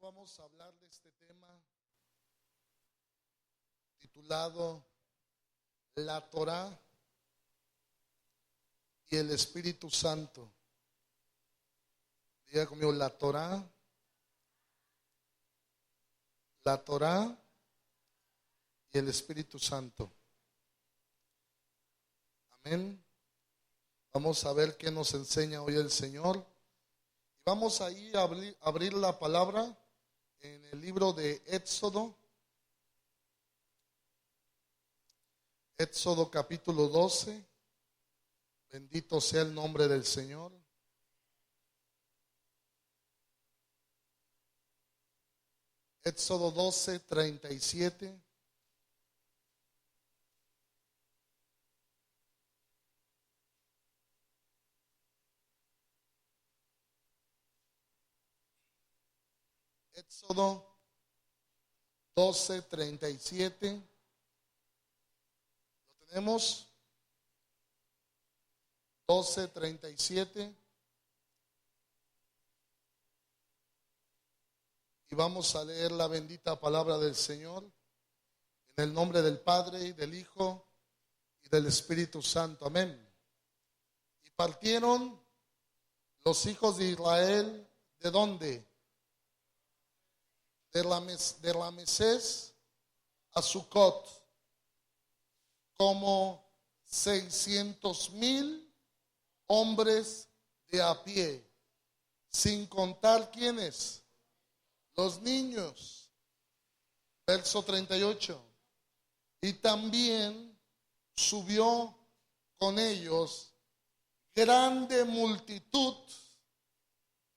Vamos a hablar de este tema titulado La Torá y el Espíritu Santo. Diga conmigo, la Torá y el Espíritu Santo. Amén. Vamos a ver qué nos enseña hoy el Señor. Y vamos a ir a abrir la palabra en el libro de Éxodo. Éxodo capítulo 12. Bendito sea el nombre del Señor. Éxodo 12, 37. Éxodo 12, 37. ¿Lo tenemos? 12, 37. Y vamos a leer la bendita palabra del Señor en el nombre del Padre y del Hijo y del Espíritu Santo. Amén. Y partieron los hijos de Israel, ¿de dónde? De Ramesés a Sucot, como 600,000 hombres de a pie, sin contar quiénes, los niños. Verso 38. Y también subió con ellos grande multitud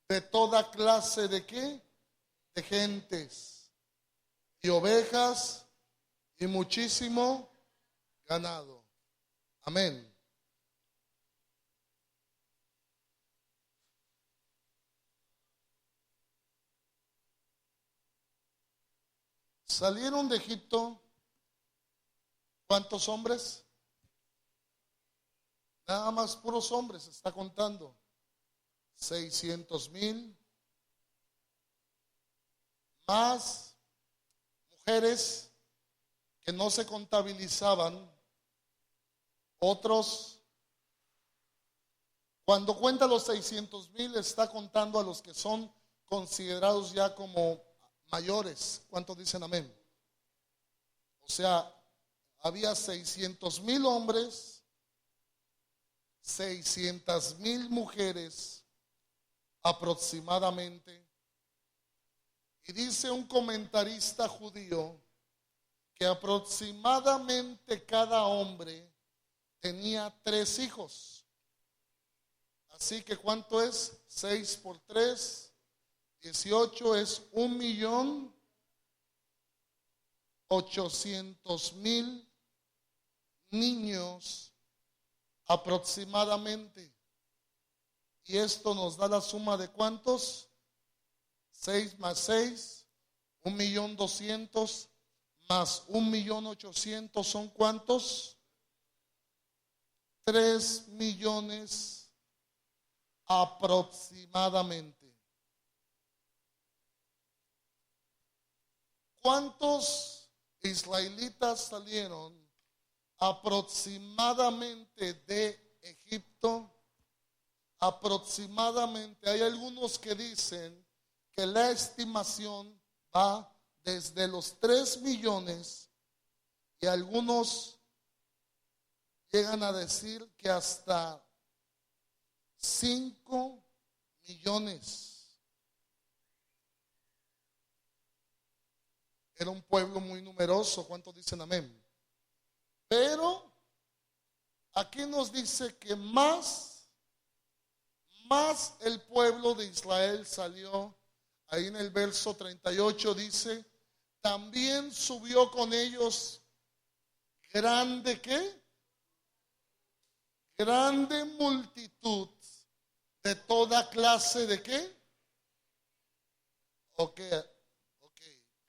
de toda clase de ¿qué? De gentes y ovejas y muchísimo ganado. Amén. Salieron de Egipto, ¿cuántos hombres? Nada más puros hombres, está contando. 600,000. Más mujeres que no se contabilizaban. Otros, cuando cuenta los 600,000, está contando a los que son considerados ya como mayores. ¿Cuántos dicen amén? O sea, había 600,000 hombres, 600,000 mujeres aproximadamente. Y dice un comentarista judío que aproximadamente cada hombre tenía 3 hijos. Así que ¿cuánto es? 6 por 3, 18, es 1,800,000 niños aproximadamente. Y esto nos da la suma de ¿cuántos? 6 más 6, 1,200,000 más 1,800,000 son ¿cuántos? 3 millones aproximadamente. ¿Cuántos israelitas salieron aproximadamente de Egipto? Aproximadamente, hay algunos que dicen que la estimación va desde los 3 millones y algunos llegan a decir que hasta 5 millones. Era un pueblo muy numeroso. ¿Cuántos dicen amén? Pero aquí nos dice que más el pueblo de Israel salió. Ahí en el verso 38 dice, también subió con ellos grande ¿qué? Grande multitud de toda clase de ¿qué? Ok.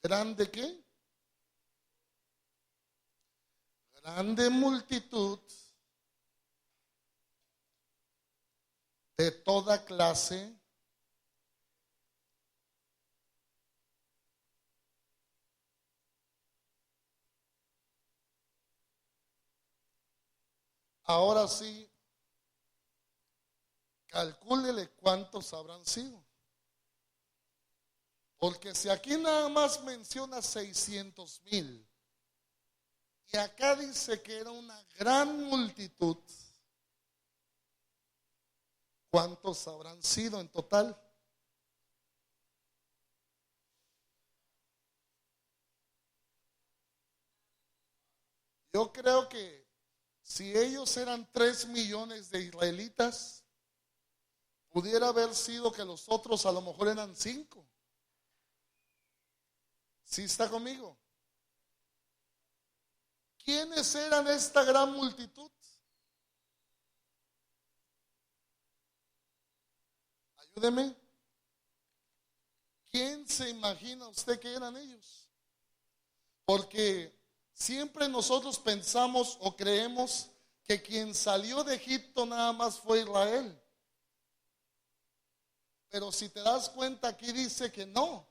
¿Grande qué? Grande multitud de toda clase Ahora sí, calcúlele cuántos habrán sido. Porque si aquí nada más menciona 600,000 y acá dice que era una gran multitud, ¿cuántos habrán sido en total? Yo creo que si ellos eran 3 millones de israelitas, pudiera haber sido que los otros a lo mejor eran 5. ¿Sí está conmigo? ¿Quiénes eran esta gran multitud? Ayúdeme. ¿Quién se imagina usted que eran ellos? Porque siempre nosotros pensamos o creemos que quien salió de Egipto nada más fue Israel. Pero si te das cuenta, aquí dice que no,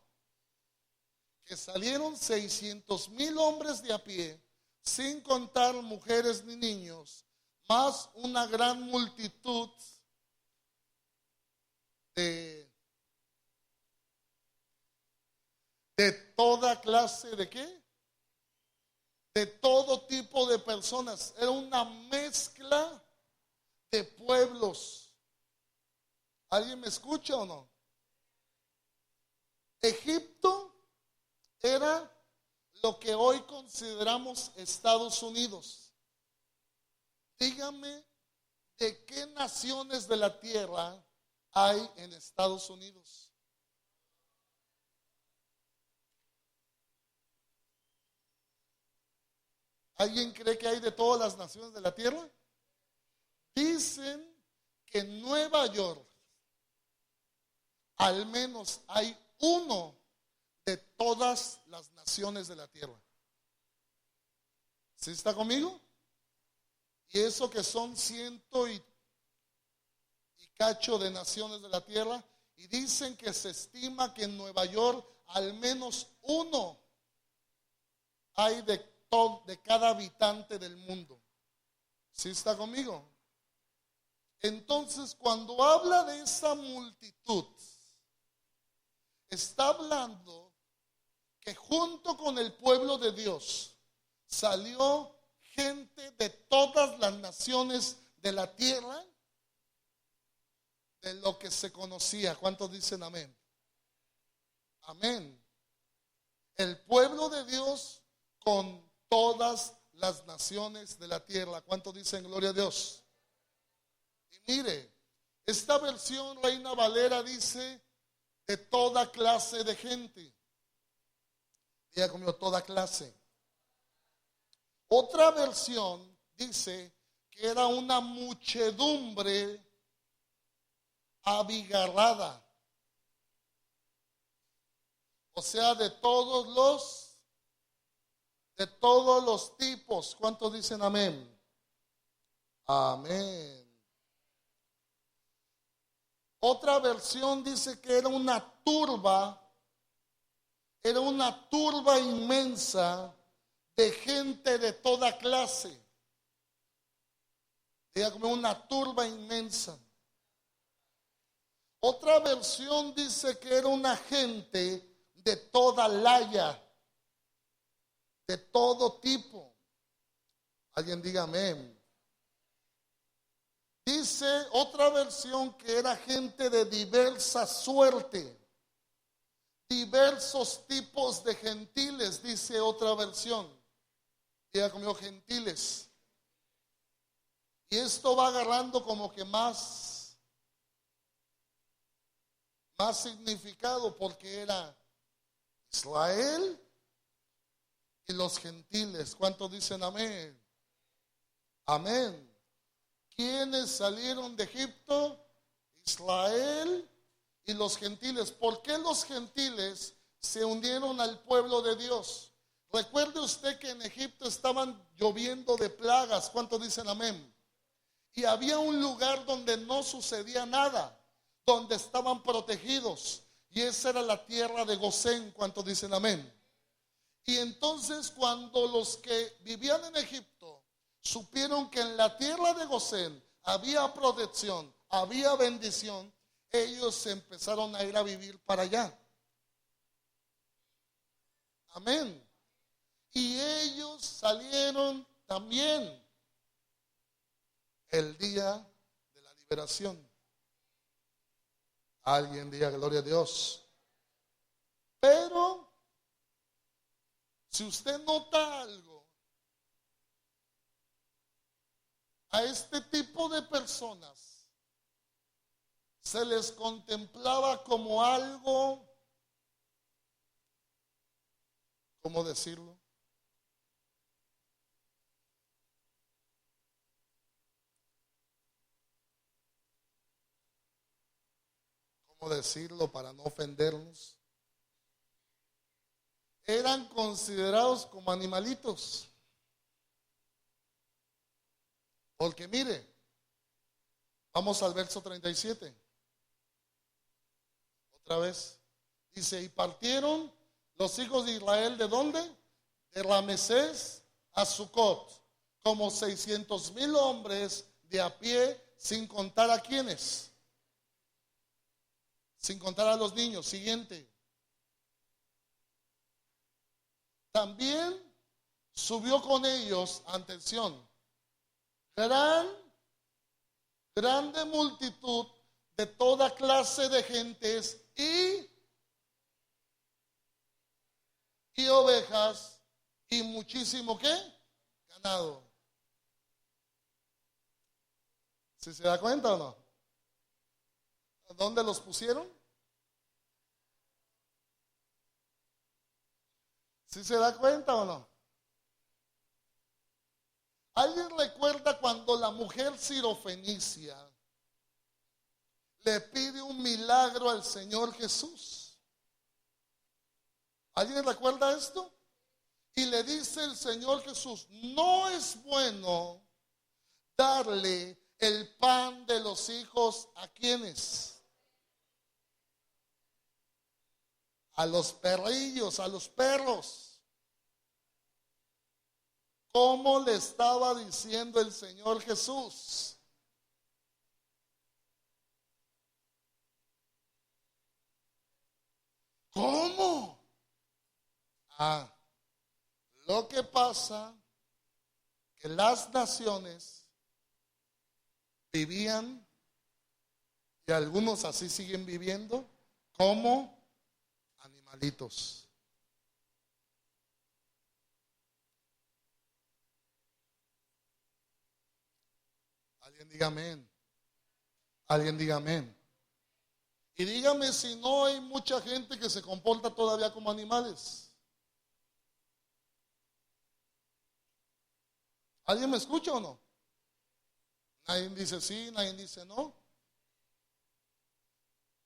que salieron 600,000 hombres de a pie, sin contar mujeres ni niños, más una gran multitud de toda clase de ¿qué? De todo tipo de personas. Era una mezcla de pueblos. ¿Alguien me escucha o no? Egipto era lo que hoy consideramos Estados Unidos. Dígame, ¿de qué naciones de la tierra hay en Estados Unidos? ¿Alguien cree que hay de todas las naciones de la tierra? Dicen que en Nueva York al menos hay uno de todas las naciones de la tierra. ¿Sí está conmigo? Y eso que son ciento y cacho de naciones de la tierra, y dicen que se estima que en Nueva York al menos uno hay de cada habitante del mundo. ¿Sí está conmigo? Entonces, cuando habla de esa multitud, está hablando que junto con el pueblo de Dios salió gente de todas las naciones de la tierra, de lo que se conocía. ¿Cuántos dicen amén? Amén. El pueblo de Dios con todas las naciones de la tierra. ¿Cuántos dicen gloria a Dios? Y mire, esta versión Reina Valera dice de toda clase de gente. Diga conmigo, toda clase. Otra versión dice que era una muchedumbre abigarrada. O sea, de todos los tipos. ¿Cuántos dicen amén? Amén. Otra versión dice que era una turba inmensa de gente de toda clase. Diga como una turba inmensa. Otra versión dice que era una gente de toda laya, de todo tipo. Alguien diga amén. Dice otra versión que era gente de diversa suerte, diversos tipos de gentiles, dice otra versión. Diga conmigo, gentiles. Y esto va agarrando como que más significado, porque era Israel y los gentiles. ¿Cuántos dicen amén? Amén. ¿Quiénes salieron de Egipto? Israel y los gentiles. ¿Por qué los gentiles se unieron al pueblo de Dios? Recuerde usted que en Egipto estaban lloviendo de plagas. ¿Cuántos dicen amén? Y había un lugar donde no sucedía nada, donde estaban protegidos, y esa era la tierra de Gosén. ¿Cuántos dicen amén? Y entonces, cuando los que vivían en Egipto supieron que en la tierra de Gosén había protección, había bendición, ellos se empezaron a ir a vivir para allá. Amén. Y ellos salieron también el día de la liberación. Alguien diga gloria a Dios. Pero si usted nota algo, a este tipo de personas se les contemplaba como algo, ¿cómo decirlo? ¿Cómo decirlo para no ofendernos? Eran considerados como animalitos. Porque mire, vamos al verso 37. Otra vez. Dice, y partieron los hijos de Israel, ¿de dónde? De Ramesés a Sucot, como 600,000 hombres de a pie, sin contar a quienes. Sin contar a los niños. Siguiente. También subió con ellos, atención, grande multitud de toda clase de gentes y ovejas y muchísimo ¿qué? Ganado. ¿Sí se da cuenta o no? ¿Dónde los pusieron? ¿Sí se da cuenta o no? ¿Alguien recuerda cuando la mujer sirofenicia le pide un milagro al Señor Jesús? ¿Alguien recuerda esto? Y le dice el Señor Jesús, no es bueno darle el pan de los hijos a quienes, a los perrillos, a los perros. ¿Cómo le estaba diciendo el Señor Jesús? ¿Cómo? Lo que pasa que las naciones vivían, y algunos así siguen viviendo, como animalitos. Alguien diga amén. Alguien diga amén. Y dígame si no hay mucha gente que se comporta todavía como animales. ¿Alguien me escucha o no? Nadie dice sí, nadie dice no.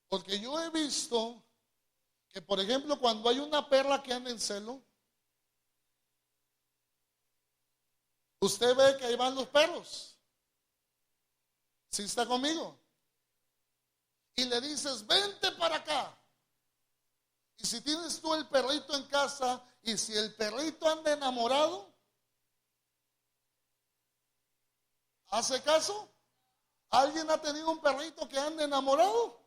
Porque yo he visto que, por ejemplo, cuando hay una perra que anda en celo, usted ve que ahí van los perros. ¿Sí está conmigo? Y le dices, vente para acá. Y si tienes tú el perrito en casa, y si el perrito anda enamorado, ¿hace caso? ¿Alguien ha tenido un perrito que anda enamorado?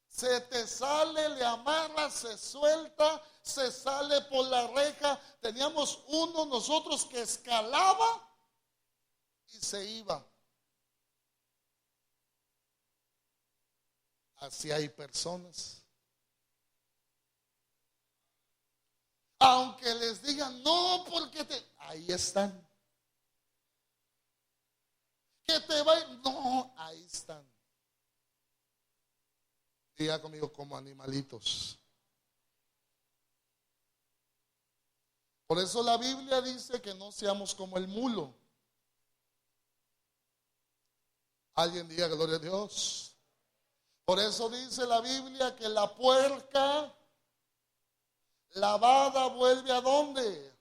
Se te sale, le amarra, se suelta, se sale por la reja. Teníamos uno nosotros que escalaba y se iba. Así hay personas. Aunque les digan, no, porque ahí están. Que te va, no, ahí están. Diga conmigo, como animalitos. Por eso la Biblia dice que no seamos como el mulo. Alguien diga gloria a Dios. Por eso dice la Biblia que la puerca lavada vuelve ¿a dónde?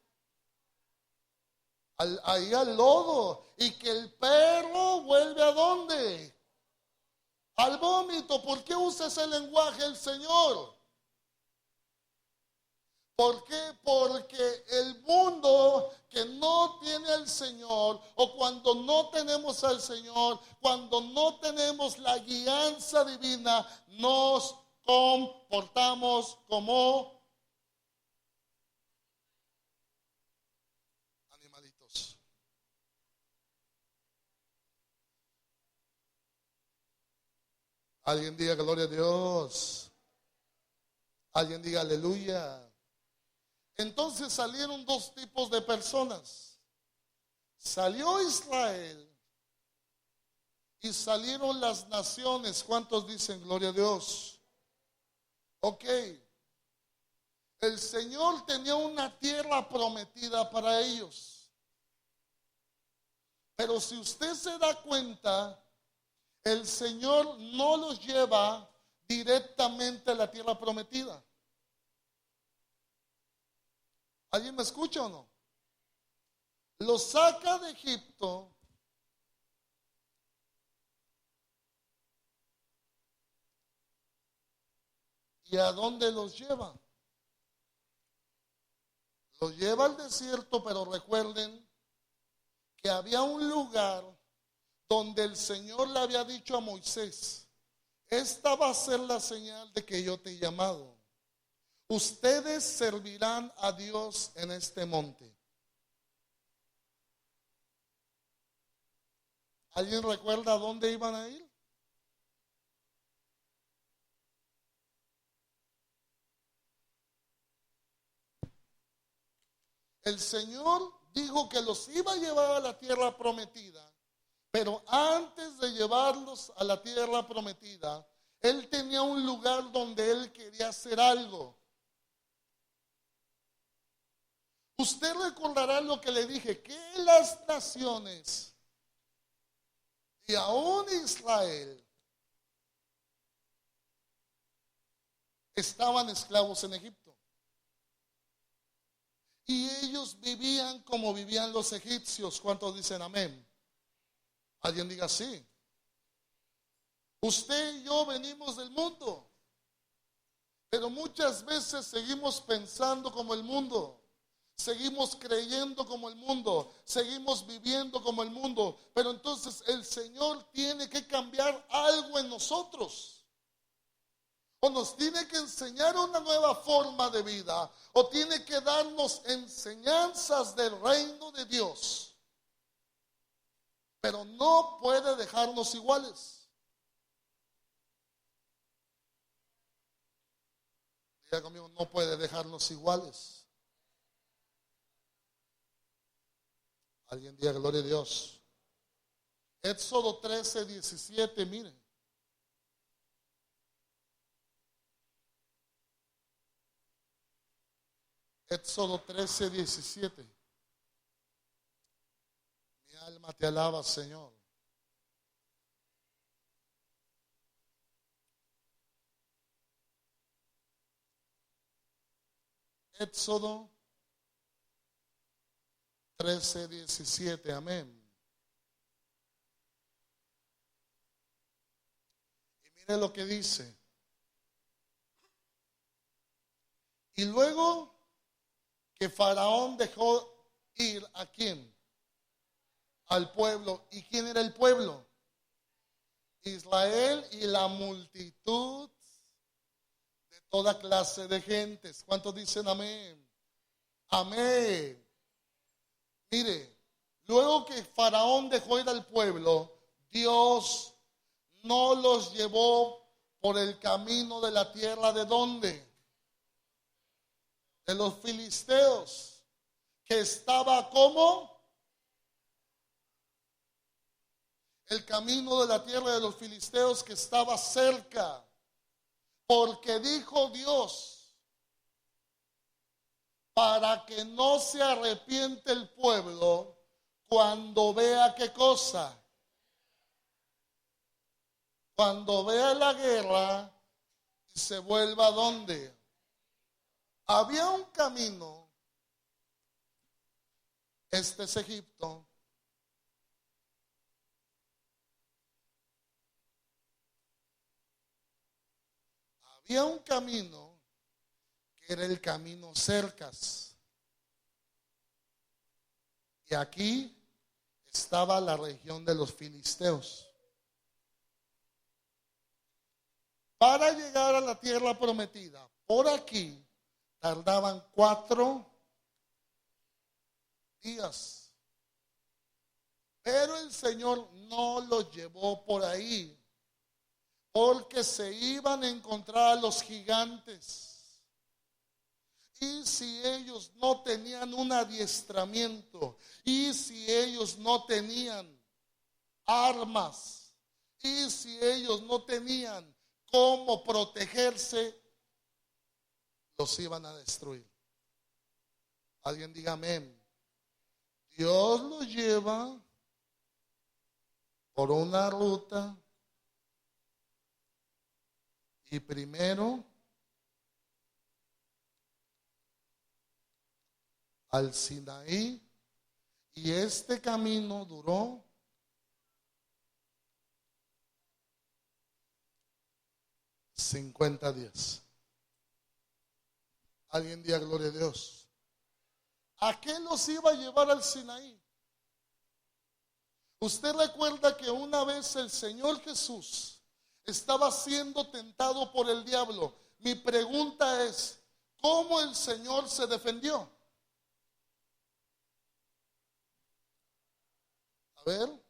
Ahí al lodo. Y que el perro vuelve ¿a dónde? Al vómito. ¿Por qué usa ese lenguaje el Señor? ¿Por qué? Porque el mundo que no tiene al Señor, o cuando no tenemos al Señor, cuando no tenemos la guianza divina, nos comportamos como animalitos. Alguien diga gloria a Dios. Alguien diga aleluya. Entonces salieron dos tipos de personas. Salió Israel y salieron las naciones. ¿Cuántos dicen gloria a Dios? Ok. El Señor tenía una tierra prometida para ellos. Pero si usted se da cuenta, el Señor no los lleva directamente a la tierra prometida. ¿Alguien me escucha o no? Los saca de Egipto y ¿a dónde los lleva? Los lleva al desierto, pero recuerden que había un lugar donde el Señor le había dicho a Moisés: esta va a ser la señal de que yo te he llamado. Ustedes servirán a Dios en este monte. ¿Alguien recuerda a dónde iban a ir? El Señor dijo que los iba a llevar a la tierra prometida, pero antes de llevarlos a la tierra prometida, Él tenía un lugar donde Él quería hacer algo. Usted recordará lo que le dije, que las naciones y aún Israel estaban esclavos en Egipto. Y ellos vivían como vivían los egipcios. ¿Cuántos dicen amén? Alguien diga sí. Usted y yo venimos del mundo, pero muchas veces seguimos pensando como el mundo. Seguimos creyendo como el mundo, seguimos viviendo como el mundo, pero entonces el Señor tiene que cambiar algo en nosotros, o nos tiene que enseñar una nueva forma de vida, o tiene que darnos enseñanzas del reino de Dios, pero no puede dejarnos iguales. Diga conmigo, no puede dejarnos iguales. Alguien diga gloria a Dios. Éxodo 13:17, miren. Éxodo 13:17. Mi alma te alaba, Señor. Éxodo 13:17, amén. Y mire lo que dice. Y luego que Faraón dejó ir ¿a quién? Al pueblo. ¿Y quién era el pueblo? Israel y la multitud de toda clase de gentes. ¿Cuántos dicen amén? Amén. Mire, luego que Faraón dejó ir al pueblo, Dios no los llevó por el camino de la tierra de ¿dónde? De los filisteos, que estaba como el camino de la tierra de los filisteos que estaba cerca, porque dijo Dios, para que no se arrepiente el pueblo cuando vea qué cosa. Cuando vea la guerra y se vuelva ¿a dónde? Había un camino, este es Egipto, había un camino que era el camino Cercas. Y aquí estaba la región de los filisteos. Para llegar a la tierra prometida, por aquí tardaban 4 días. Pero el Señor no los llevó por ahí, porque se iban a encontrar a los gigantes. Y si ellos no tenían un adiestramiento, y si ellos no tenían armas, y si ellos no tenían cómo protegerse, los iban a destruir. Alguien diga amén. Dios los lleva por una ruta y primero al Sinaí, y este camino duró 50 días. Alguien diga gloria a Dios. ¿A qué los iba a llevar al Sinaí? Usted recuerda que una vez el Señor Jesús estaba siendo tentado por el diablo. Mi pregunta es, ¿cómo el Señor se defendió? A ver.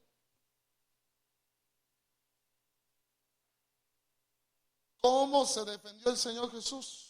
¿Cómo se defendió el Señor Jesús?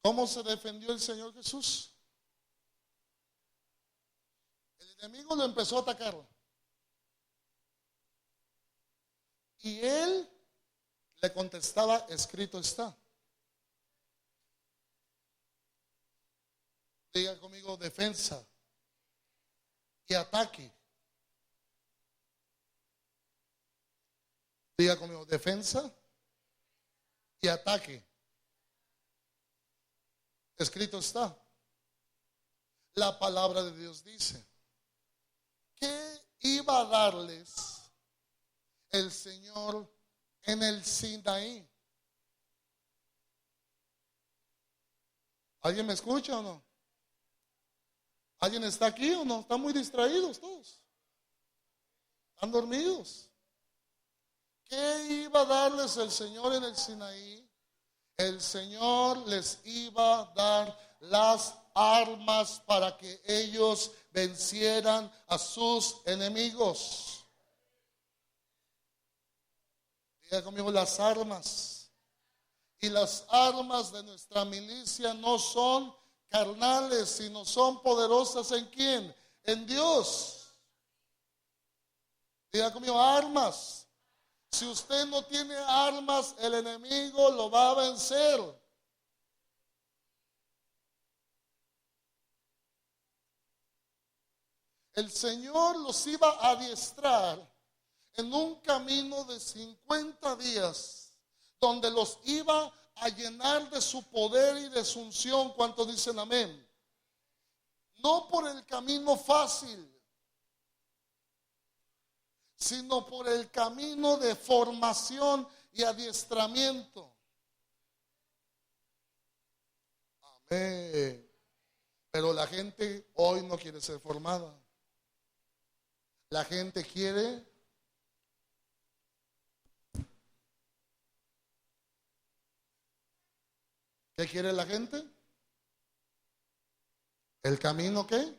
¿Cómo se defendió el Señor Jesús? El enemigo lo empezó a atacar. Y él le contestaba, escrito está. Diga conmigo, defensa y ataque. Diga conmigo, defensa y ataque. Escrito está. La palabra de Dios dice que iba a darles el Señor en el Sinaí. ¿Alguien me escucha o no? ¿Alguien está aquí o no? Están muy distraídos todos. Están dormidos. ¿Qué iba a darles el Señor en el Sinaí? El Señor les iba a dar las armas para que ellos vencieran a sus enemigos. Diga conmigo, las armas. Y las armas de nuestra milicia no son carnales, sino son poderosas ¿en quién? En Dios. Diga conmigo, armas. Si usted no tiene armas, el enemigo lo va a vencer. El Señor los iba a adiestrar en un camino de 50 días, donde los iba a llenar de su poder y de su unción. ¿Cuántos dicen amén? No por el camino fácil, sino por el camino de formación y adiestramiento. Amén. Pero la gente hoy no quiere ser formada. La gente quiere ¿qué quiere la gente? ¿El camino qué?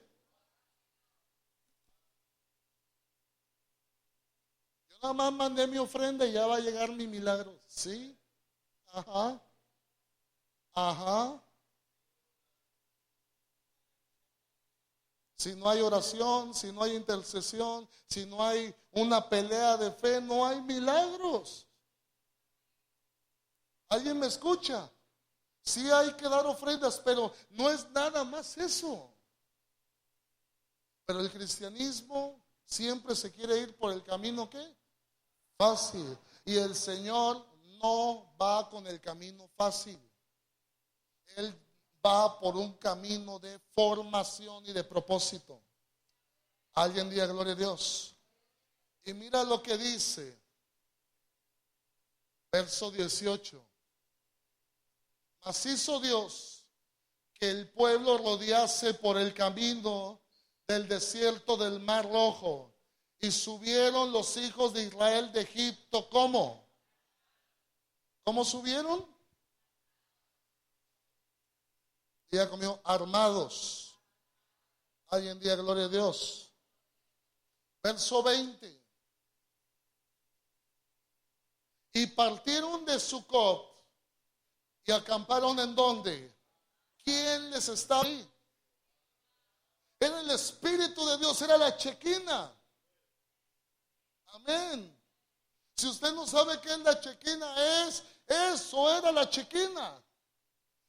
Yo nada más mandé mi ofrenda y ya va a llegar mi milagro. ¿Sí? Ajá. Ajá. Si no hay oración, si no hay intercesión, si no hay una pelea de fe, no hay milagros. ¿Alguien me escucha? Sí hay que dar ofrendas, pero no es nada más eso. Pero el cristianismo siempre se quiere ir por el camino ¿qué? Fácil. Y el Señor no va con el camino fácil. Él va por un camino de formación y de propósito. Alguien diga gloria a Dios. Y mira lo que dice, verso 18. Mas hizo Dios que el pueblo rodease por el camino del desierto del Mar Rojo. Y subieron los hijos de Israel de Egipto. ¿Cómo? ¿Cómo subieron? Diga conmigo, armados. Alguien diga gloria a Dios. Verso 20. Y partieron de Sucot y acamparon en donde. ¿Quién les estaba ahí? Era el Espíritu de Dios, era la chequina. Amén. Si usted no sabe qué es la chequina, eso era la chequina.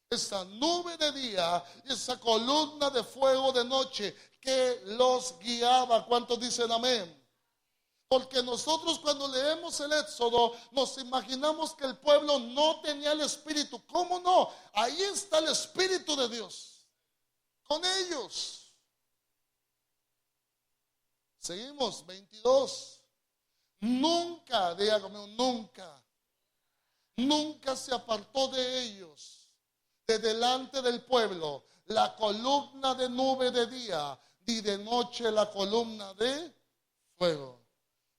Esa nube de día y esa columna de fuego de noche que los guiaba. ¿Cuántos dicen amén? Porque nosotros cuando leemos el Éxodo nos imaginamos que el pueblo no tenía el Espíritu. ¿Cómo no? Ahí está el Espíritu de Dios con ellos. Seguimos, 22. Nunca, diga conmigo, nunca se apartó de ellos, de delante del pueblo, la columna de nube de día, ni de noche la columna de fuego.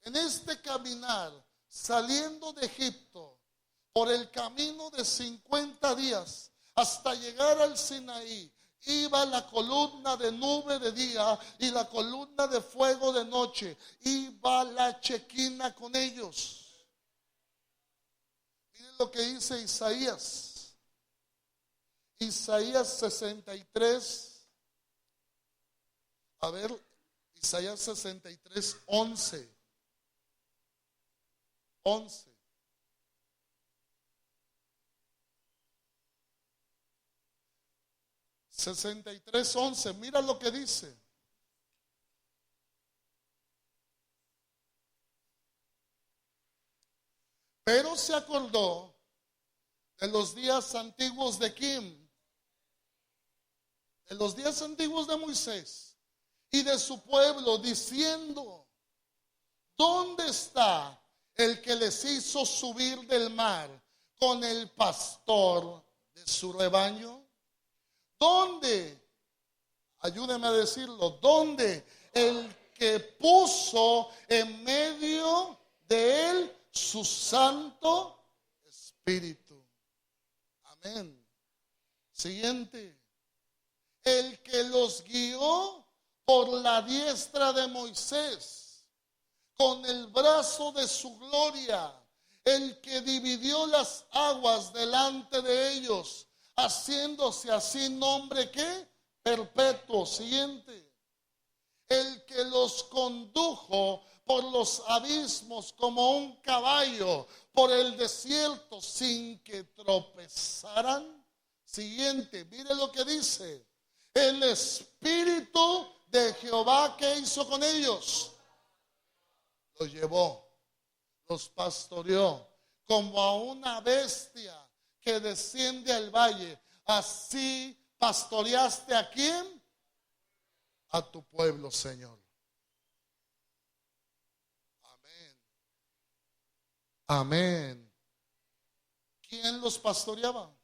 En este caminar, saliendo de Egipto, por el camino de 50 días, hasta llegar al Sinaí, iba la columna de nube de día y la columna de fuego de noche. Iba la chequina con ellos. Miren lo que dice Isaías. Isaías 63. A ver, Isaías 63, 11. 63:11, mira lo que dice. Pero se acordó de los días antiguos de Kim, de los días antiguos de Moisés y de su pueblo, diciendo: ¿dónde está el que les hizo subir del mar con el pastor de su rebaño? ¿Dónde? Ayúdeme a decirlo. ¿Dónde? El que puso en medio de él su Santo Espíritu. Amén. Siguiente. El que los guió por la diestra de Moisés, con el brazo de su gloria, el que dividió las aguas delante de ellos, haciéndose así nombre ¿qué? Perpetuo. Siguiente. El que los condujo por los abismos como un caballo por el desierto sin que tropezaran. Siguiente. Mire lo que dice. El Espíritu de Jehová, ¿qué hizo con ellos? Los llevó, los pastoreó como a una bestia que desciende al valle. Así pastoreaste ¿a quién? A tu pueblo, Señor. Amén. Amén. ¿Quién los pastoreaba?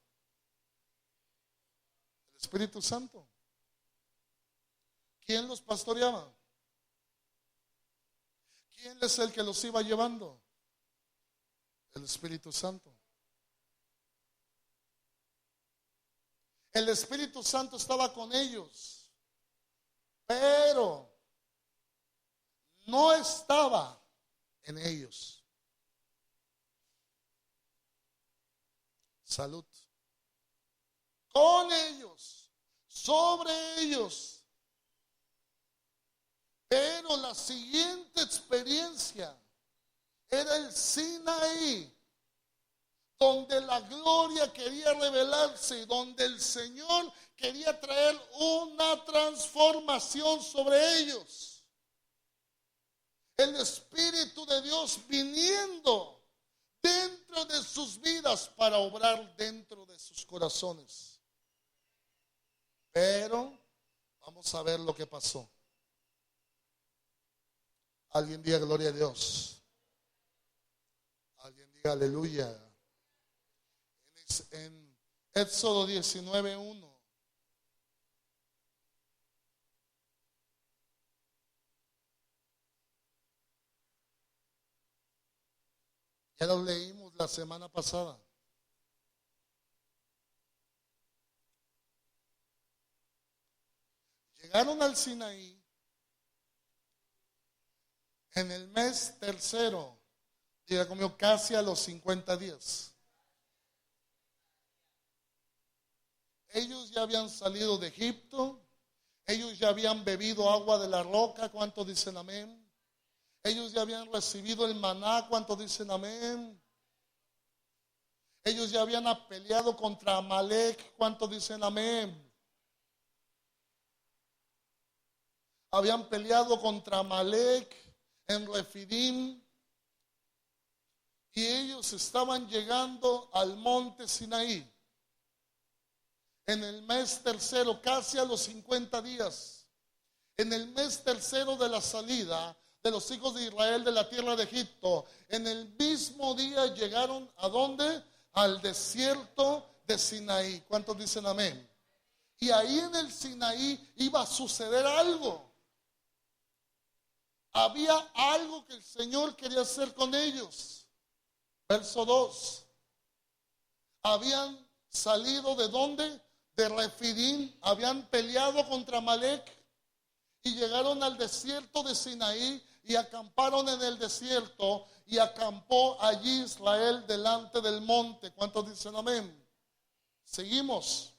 El Espíritu Santo. ¿Quién los pastoreaba? ¿Quién es el que los iba llevando? El Espíritu Santo. El Espíritu Santo estaba con ellos, pero no estaba en ellos. Salud. Con ellos, sobre ellos. Pero la siguiente experiencia era el Sinaí, donde la gloria quería revelarse, donde el Señor quería traer una transformación sobre ellos. El Espíritu de Dios viniendo dentro de sus vidas para obrar dentro de sus corazones. Pero vamos a ver lo que pasó. Alguien diga gloria a Dios. Alguien diga aleluya. En Éxodo 19:1. Ya lo leímos la semana pasada. Llegaron al Sinaí en el mes tercero. Diga conmigo, casi a los 50 días. Ellos ya habían salido de Egipto. Ellos ya habían bebido agua de la roca. ¿Cuántos dicen amén? Ellos ya habían recibido el maná. ¿Cuántos dicen amén? Ellos ya habían peleado contra Amalek. ¿Cuántos dicen amén? Habían peleado contra Amalek en Refidim. Y ellos estaban llegando al monte Sinaí en el mes tercero, casi a los 50 días. En el mes tercero de la salida de los hijos de Israel de la tierra de Egipto, en el mismo día llegaron ¿a dónde? Al desierto de Sinaí. ¿Cuántos dicen amén? Y ahí en el Sinaí iba a suceder algo. Había algo que el Señor quería hacer con ellos. Verso 2. Habían salido ¿de dónde? De Refidim. Habían peleado contra Amalek y llegaron al desierto de Sinaí y acamparon en el desierto, y acampó allí Israel delante del monte. ¿Cuántos dicen amén? Seguimos.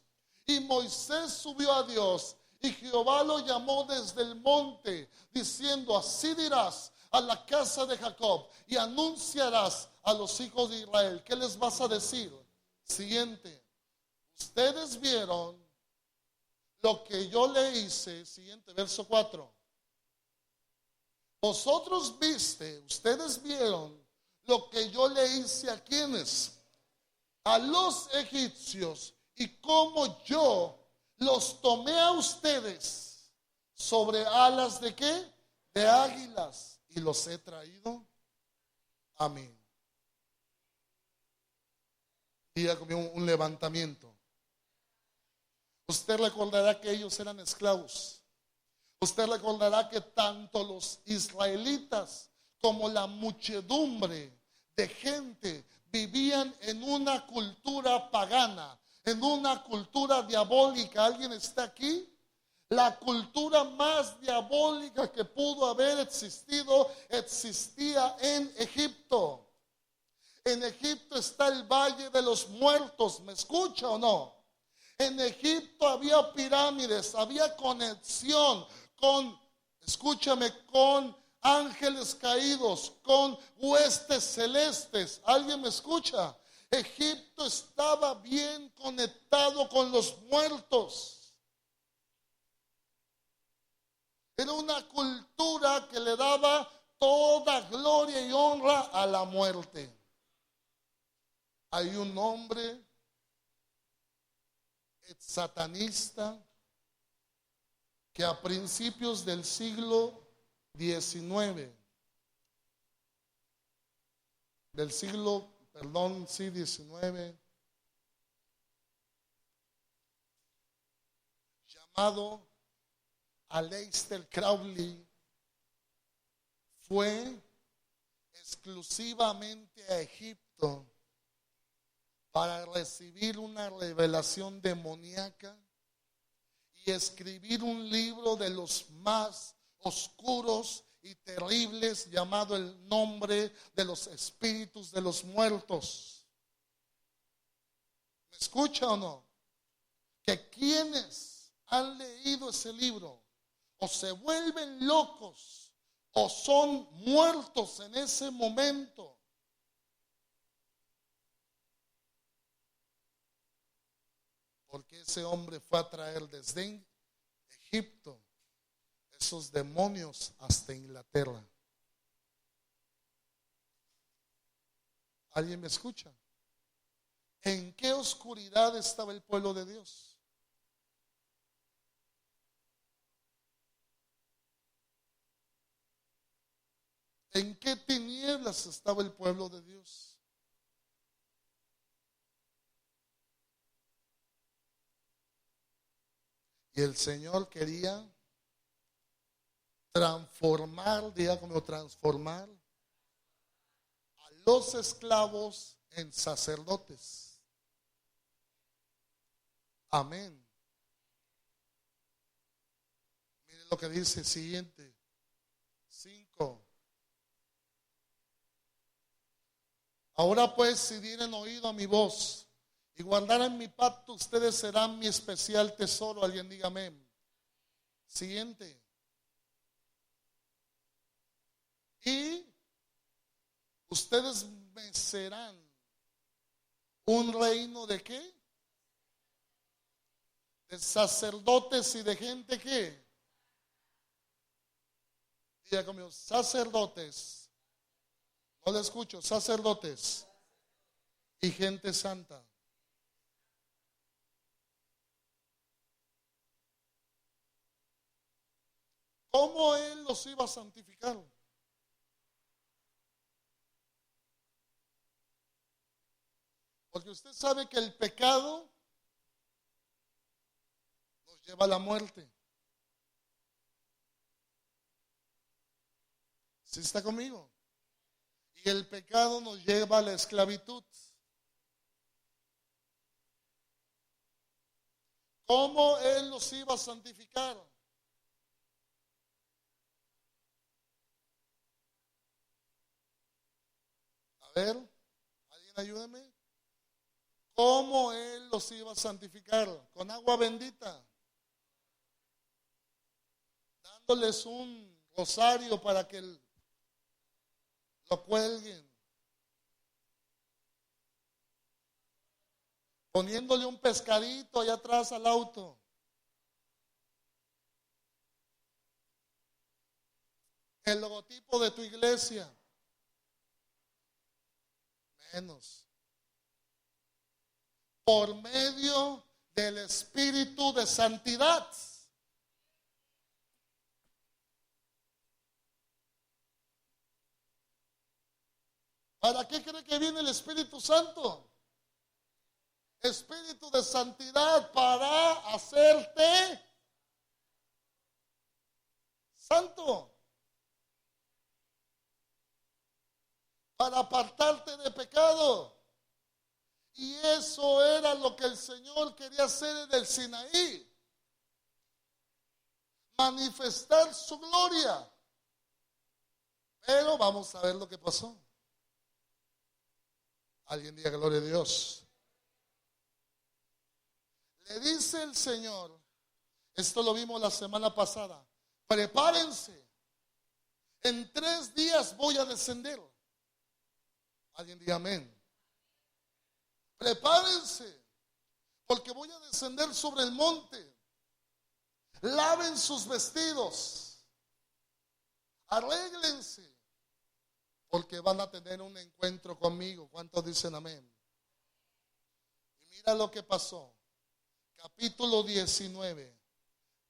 Y Moisés subió a Dios, y Jehová lo llamó desde el monte, diciendo: así dirás a la casa de Jacob y anunciarás a los hijos de Israel. ¿Qué les vas a decir? Siguiente. Ustedes vieron lo que yo le hice. Siguiente, verso 4. Vosotros ustedes vieron lo que yo le hice a quienes, a los egipcios, y cómo yo los tomé a ustedes sobre alas de ¿qué? De águilas, y los he traído a mí. Diga conmigo un levantamiento. Usted recordará que ellos eran esclavos. Usted recordará que tanto los israelitas como la muchedumbre de gente vivían en una cultura pagana, en una cultura diabólica. ¿Alguien está aquí? La cultura más diabólica que pudo haber existido existía en Egipto. En Egipto está el Valle de los Muertos. ¿Me escucha o no? En Egipto había pirámides, había conexión con ángeles caídos, con huestes celestes. ¿Alguien me escucha? Egipto estaba bien conectado con los muertos. Era una cultura que le daba toda gloria y honra a la muerte. Hay un hombre satanista que a principios del siglo XIX, XIX, llamado Aleister Crowley, fue exclusivamente a Egipto para recibir una revelación demoníaca y escribir un libro de los más oscuros y terribles, llamado El nombre de los espíritus de los muertos. ¿Me escucha o no? Que quienes han leído ese libro o se vuelven locos o son muertos en ese momento. ese hombre fue a traer desde Egipto esos demonios hasta Inglaterra. ¿Alguien me escucha? ¿En qué oscuridad estaba el pueblo de Dios? ¿En qué tinieblas estaba el pueblo de Dios? Y el Señor quería transformar, diga como transformar a los esclavos en sacerdotes. Amén. Miren lo que dice siguiente. 5. Ahora pues, si dieren oído a mi voz y guardaran mi pacto, ustedes serán mi especial tesoro. Alguien diga amén. Siguiente. Y ustedes me serán un reino de ¿qué? De sacerdotes y de gente ¿qué? Diga conmigo, sacerdotes. No le escucho, sacerdotes y gente santa. ¿Cómo Él los iba a santificar? Porque usted sabe que el pecado nos lleva a la muerte. ¿Sí está conmigo? Y el pecado nos lleva a la esclavitud. ¿Cómo Él los iba a santificar? A ver, alguien ayúdeme. ¿Cómo Él los iba a santificar? Con agua bendita, dándoles un rosario para que lo cuelguen, poniéndole un pescadito allá atrás al auto. El logotipo de tu iglesia. Menos. Por medio del Espíritu de santidad. ¿Para qué cree que viene el Espíritu Santo? Espíritu de santidad para hacerte santo, para apartarte de pecado. Y eso era lo que el Señor quería hacer en el Sinaí, manifestar su gloria. Pero vamos a ver lo que pasó. Alguien diga gloria a Dios. Le dice el Señor, esto lo vimos la semana pasada, prepárense, en 3 días voy a descender. Alguien diga amén. Prepárense, porque voy a descender sobre el monte. Laven sus vestidos, arréglense, porque van a tener un encuentro conmigo. ¿Cuántos dicen amén? Y mira lo que pasó. Capítulo 19,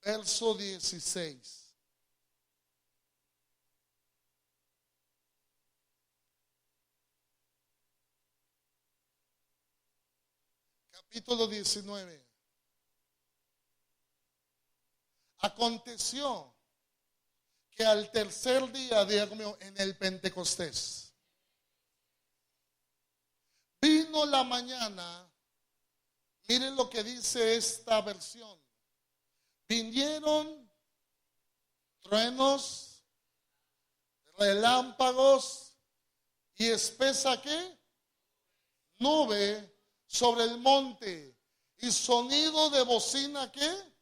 verso 16. Capítulo 19. Aconteció que al tercer día, diga conmigo, en el Pentecostés, vino la mañana. Miren lo que dice esta versión. Vinieron truenos, relámpagos y espesa ¿qué? Nube sobre el monte y sonido de bocina ¿qué?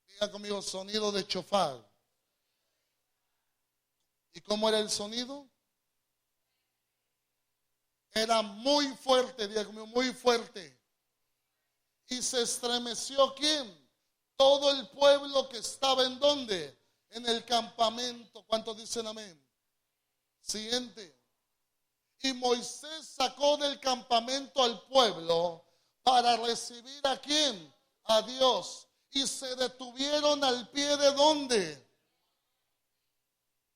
Diga conmigo, sonido de chofar. ¿Y cómo era el sonido? Era muy fuerte, diga conmigo, muy fuerte. Y se estremeció ¿quién? Todo el pueblo que estaba ¿en dónde? En el campamento. ¿Cuántos dicen amén? Siguiente. Y Moisés sacó del campamento al pueblo para recibir ¿a quién? A Dios. Y se detuvieron al pie de ¿dónde?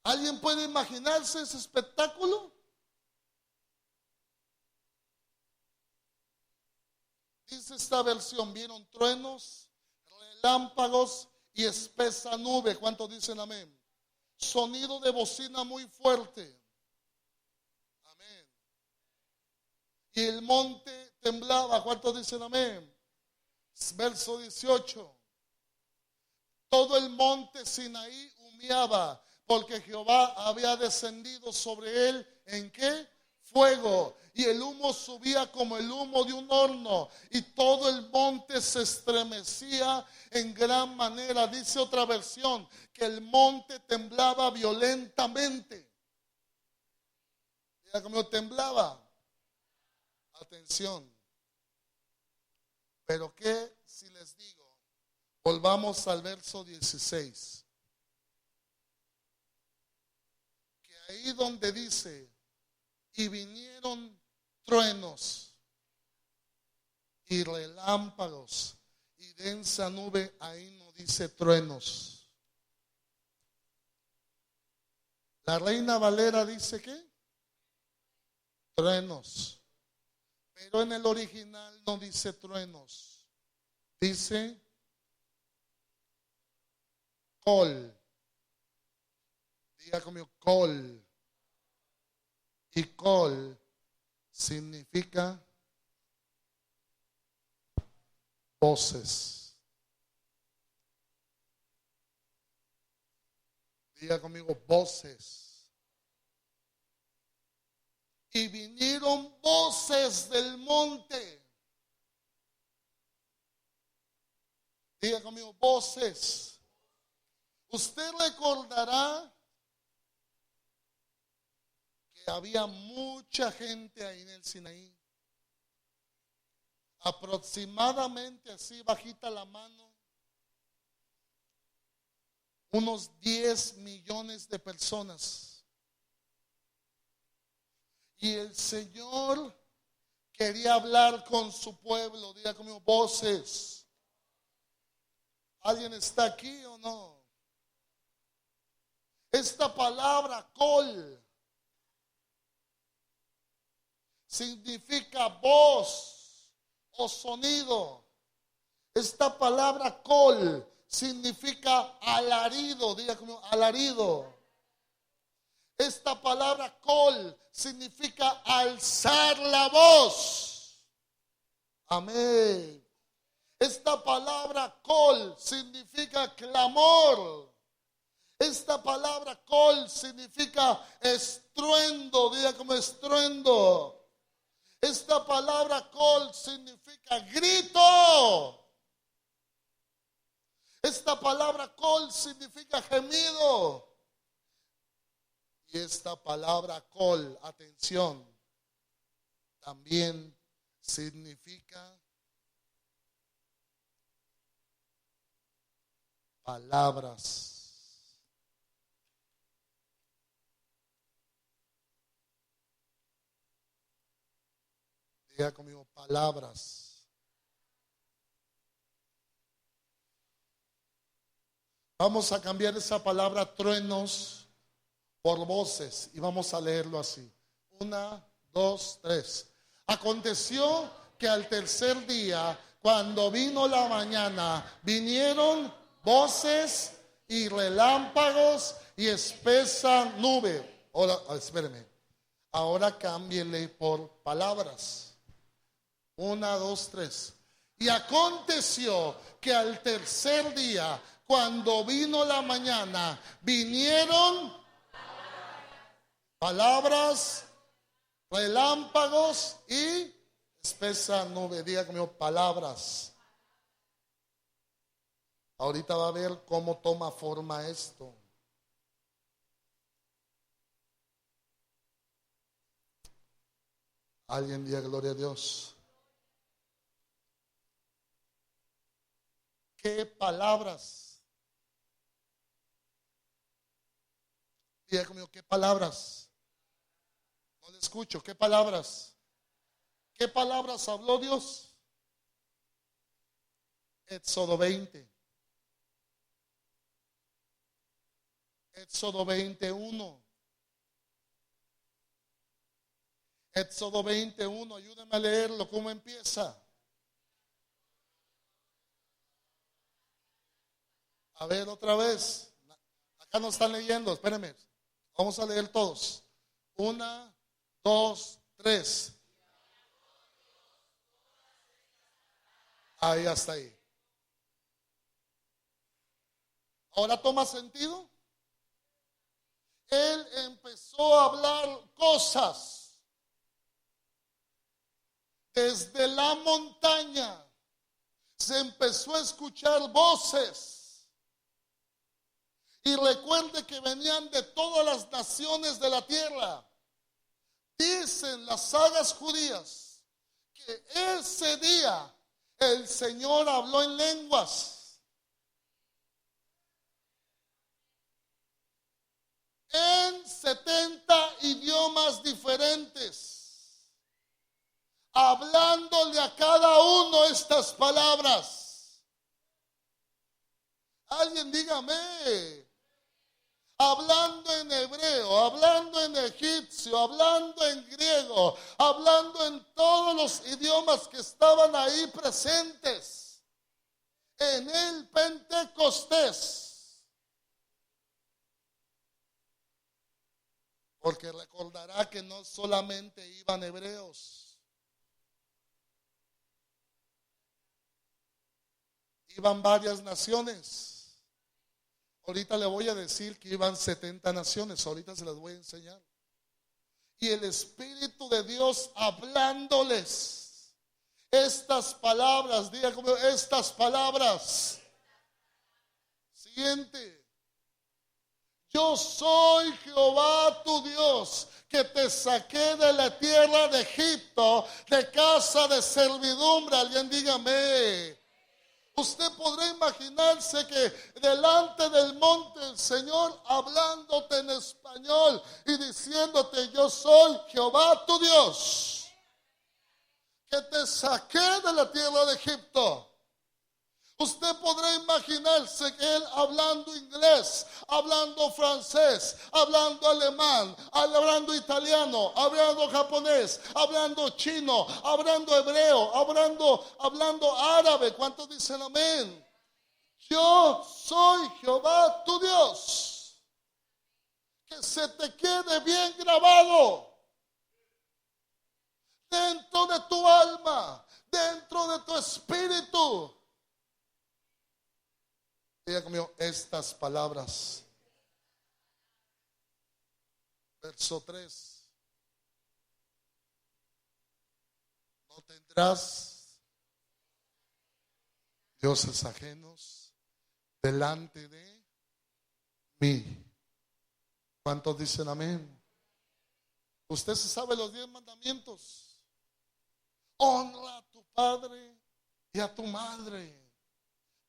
¿Alguien puede imaginarse ese espectáculo? Dice esta versión, vieron truenos, relámpagos y espesa nube. ¿Cuántos dicen amén? Sonido de bocina muy fuerte. Amén. Y el monte temblaba. ¿Cuántos dicen amén? Verso 18. Todo el monte Sinaí humeaba, porque Jehová había descendido sobre él. ¿En qué? Fuego. Y el humo subía como el humo de un horno. Y todo el monte se estremecía en gran manera. Dice otra versión, que el monte temblaba violentamente. Mira cómo temblaba. Atención. Pero qué si les digo, volvamos al verso 16. Que ahí donde dice, y vinieron truenos y relámpagos y densa nube, ahí no dice truenos. La Reina Valera dice ¿qué? Truenos. Pero en el original no dice truenos. Dice col. Diga conmigo col. Y col significa voces. Diga conmigo voces. Y vinieron voces del monte. Diga conmigo voces. Usted recordará que había mucha gente ahí en el Sinaí. Aproximadamente, así bajita la mano, unos 10 millones de personas. Y el Señor quería hablar con su pueblo. Diga conmigo voces. ¿Alguien está aquí o no? Esta palabra col significa voz o sonido. Esta palabra col significa alarido. Diga conmigo alarido. Esta palabra col significa alzar la voz. Amén. Esta palabra col significa clamor. Esta palabra col significa estruendo. Diga como estruendo. Esta palabra col significa grito. Esta palabra col significa gemido. Y esta palabra col, atención, también significa palabras. Diga conmigo palabras. Vamos a cambiar esa palabra truenos por voces y vamos a leerlo así. 1, 2, 3. Aconteció que al tercer día, cuando vino la mañana, vinieron voces y relámpagos y espesa nube. Ahora, espéreme. Ahora cámbiele por palabras. 1, 2, 3. Y aconteció que al tercer día, cuando vino la mañana, vinieron palabras, relámpagos y espesa nube. Diga conmigo palabras. Ahorita va a ver cómo toma forma esto. Alguien diga gloria a Dios. ¿Qué palabras? Diga conmigo, ¿qué palabras? No le escucho, ¿qué palabras? ¿Qué palabras habló Dios? Éxodo 20. Éxodo 21. Éxodo 21, ayúdame a leerlo, ¿cómo empieza? A ver otra vez. Acá no están leyendo, espérenme. Vamos a leer todos. 1, 2, 3. Ahí hasta ahí. ¿Ahora toma sentido? Él empezó a hablar cosas desde la montaña. Se empezó a escuchar voces. Y recuerde que venían de todas las naciones de la tierra. Dicen las sagas judías que ese día el Señor habló en lenguas. En 70 idiomas diferentes, hablándole a cada uno estas palabras. Alguien dígame. Hablando en hebreo, hablando en egipcio, hablando en griego, hablando en todos los idiomas que estaban ahí presentes en el Pentecostés. Porque recordará que no solamente iban hebreos, iban varias naciones. Ahorita le voy a decir que iban 70 naciones, ahorita se las voy a enseñar. Y el Espíritu de Dios hablándoles estas palabras, diga conmigo, estas palabras. Siguiente. Yo soy Jehová tu Dios, que te saqué de la tierra de Egipto, de casa de servidumbre. Alguien dígame. Usted podrá imaginarse que delante del monte el Señor hablándote en español y diciéndote: yo soy Jehová tu Dios, que te saqué de la tierra de Egipto. Usted podrá imaginarse que él hablando inglés, hablando francés, hablando alemán, hablando italiano, hablando japonés, hablando chino, hablando hebreo, hablando árabe. ¿Cuántos dicen amén? Yo soy Jehová tu Dios. Que se te quede bien grabado dentro de tu alma, dentro de tu espíritu. Diga conmigo, estas palabras. Verso 3. No tendrás dioses ajenos delante de mí. ¿Cuántos dicen amén? Usted se sabe los 10 mandamientos. Honra a tu padre y a tu madre,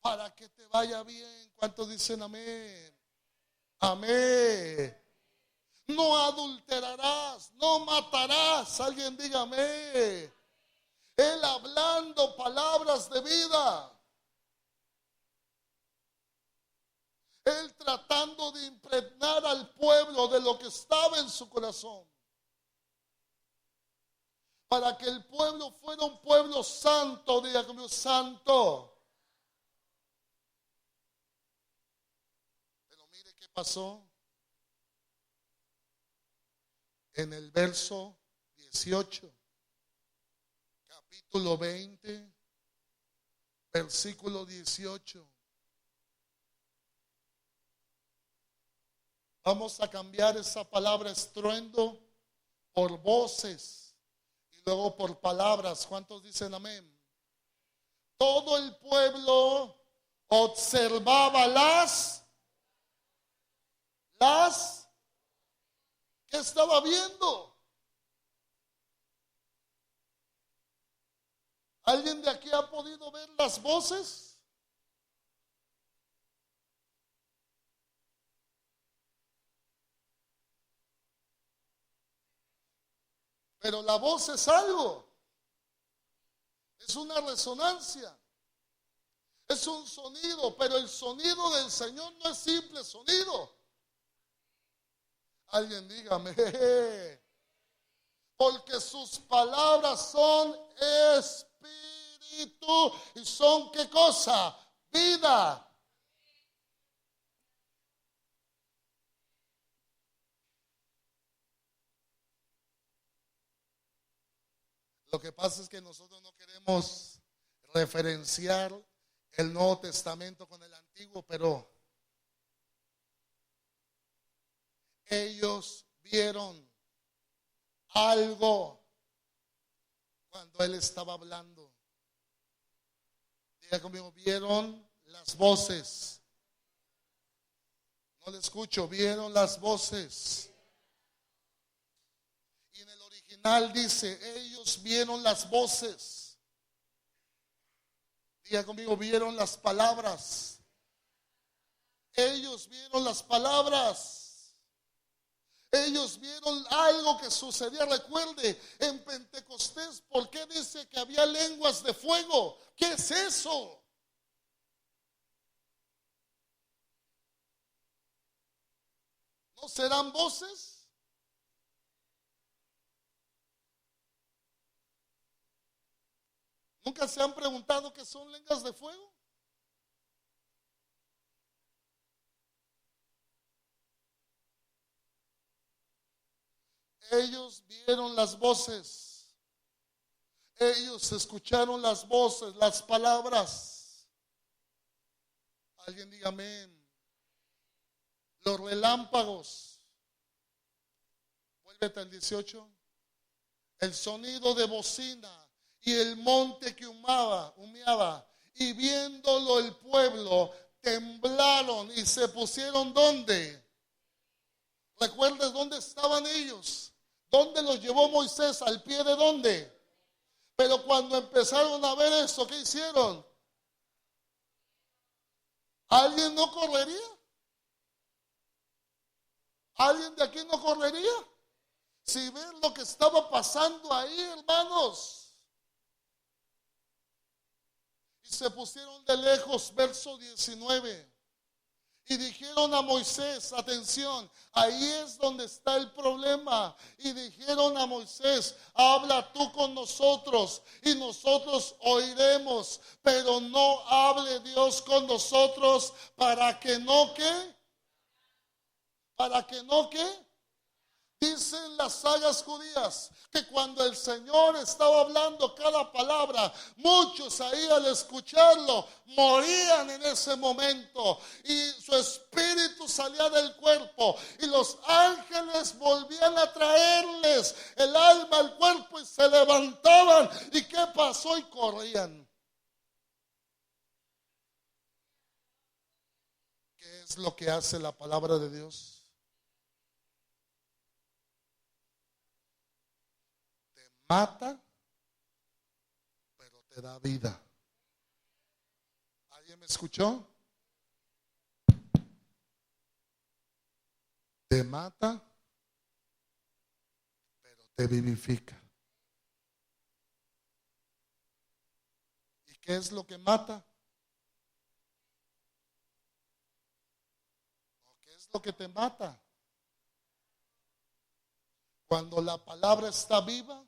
para que te vaya bien. ¿Cuántos dicen amén? Amén. No adulterarás, no matarás. Alguien diga amén. Él hablando palabras de vida. Él tratando de impregnar al pueblo de lo que estaba en su corazón, para que el pueblo fuera un pueblo santo. Diga conmigo, santo. ¿Qué pasó? En el verso 18, capítulo 20, versículo 18. Vamos a cambiar esa palabra estruendo por voces y luego por palabras. ¿Cuántos dicen amén? Todo el pueblo observaba ¿qué estaba viendo? ¿Alguien de aquí ha podido ver las voces? Pero la voz es algo, es una resonancia, es un sonido, pero el sonido del Señor no es simple sonido. Alguien dígame, porque sus palabras son espíritu y son ¿qué cosa? Vida. Lo que pasa es que nosotros no queremos referenciar el Nuevo Testamento con el Antiguo, pero ellos vieron algo cuando Él estaba hablando. Diga conmigo, vieron las voces. No le escucho, vieron las voces. Y en el original dice, ellos vieron las voces. Diga conmigo, vieron las palabras. Ellos vieron las palabras. Ellos vieron algo que sucedía. Recuerde, en Pentecostés, ¿por qué dice que había lenguas de fuego? ¿Qué es eso? ¿No serán voces? ¿Nunca se han preguntado qué son lenguas de fuego? Ellos vieron las voces. Ellos escucharon las voces, las palabras. Alguien diga amén. Los relámpagos. Vuélvete al 18. El sonido de bocina y el monte que humeaba. Y viéndolo el pueblo, temblaron y se pusieron ¿dónde? ¿Recuerdas dónde estaban ellos? ¿Dónde los llevó Moisés? ¿Al pie de dónde? Pero cuando empezaron a ver eso, ¿qué hicieron? ¿Alguien no correría? ¿Alguien de aquí no correría? Si ven lo que estaba pasando ahí, hermanos. Y se pusieron de lejos, verso 19. Y dijeron a Moisés, atención, ahí es donde está el problema. Y dijeron a Moisés, habla tú con nosotros y nosotros oiremos, pero no hable Dios con nosotros para que no ¿qué? Para que no ¿qué? Dicen las sagas judías que cuando el Señor estaba hablando cada palabra, muchos ahí al escucharlo morían en ese momento y su espíritu salía del cuerpo y los ángeles volvían a traerles el alma al cuerpo y se levantaban. ¿Y qué pasó? Y corrían. ¿Qué es lo que hace la palabra de Dios? Mata, pero te da vida. ¿Alguien me escuchó? Te mata, pero te vivifica. ¿Y qué es lo que mata? ¿Qué es lo que te mata? Cuando la palabra está viva,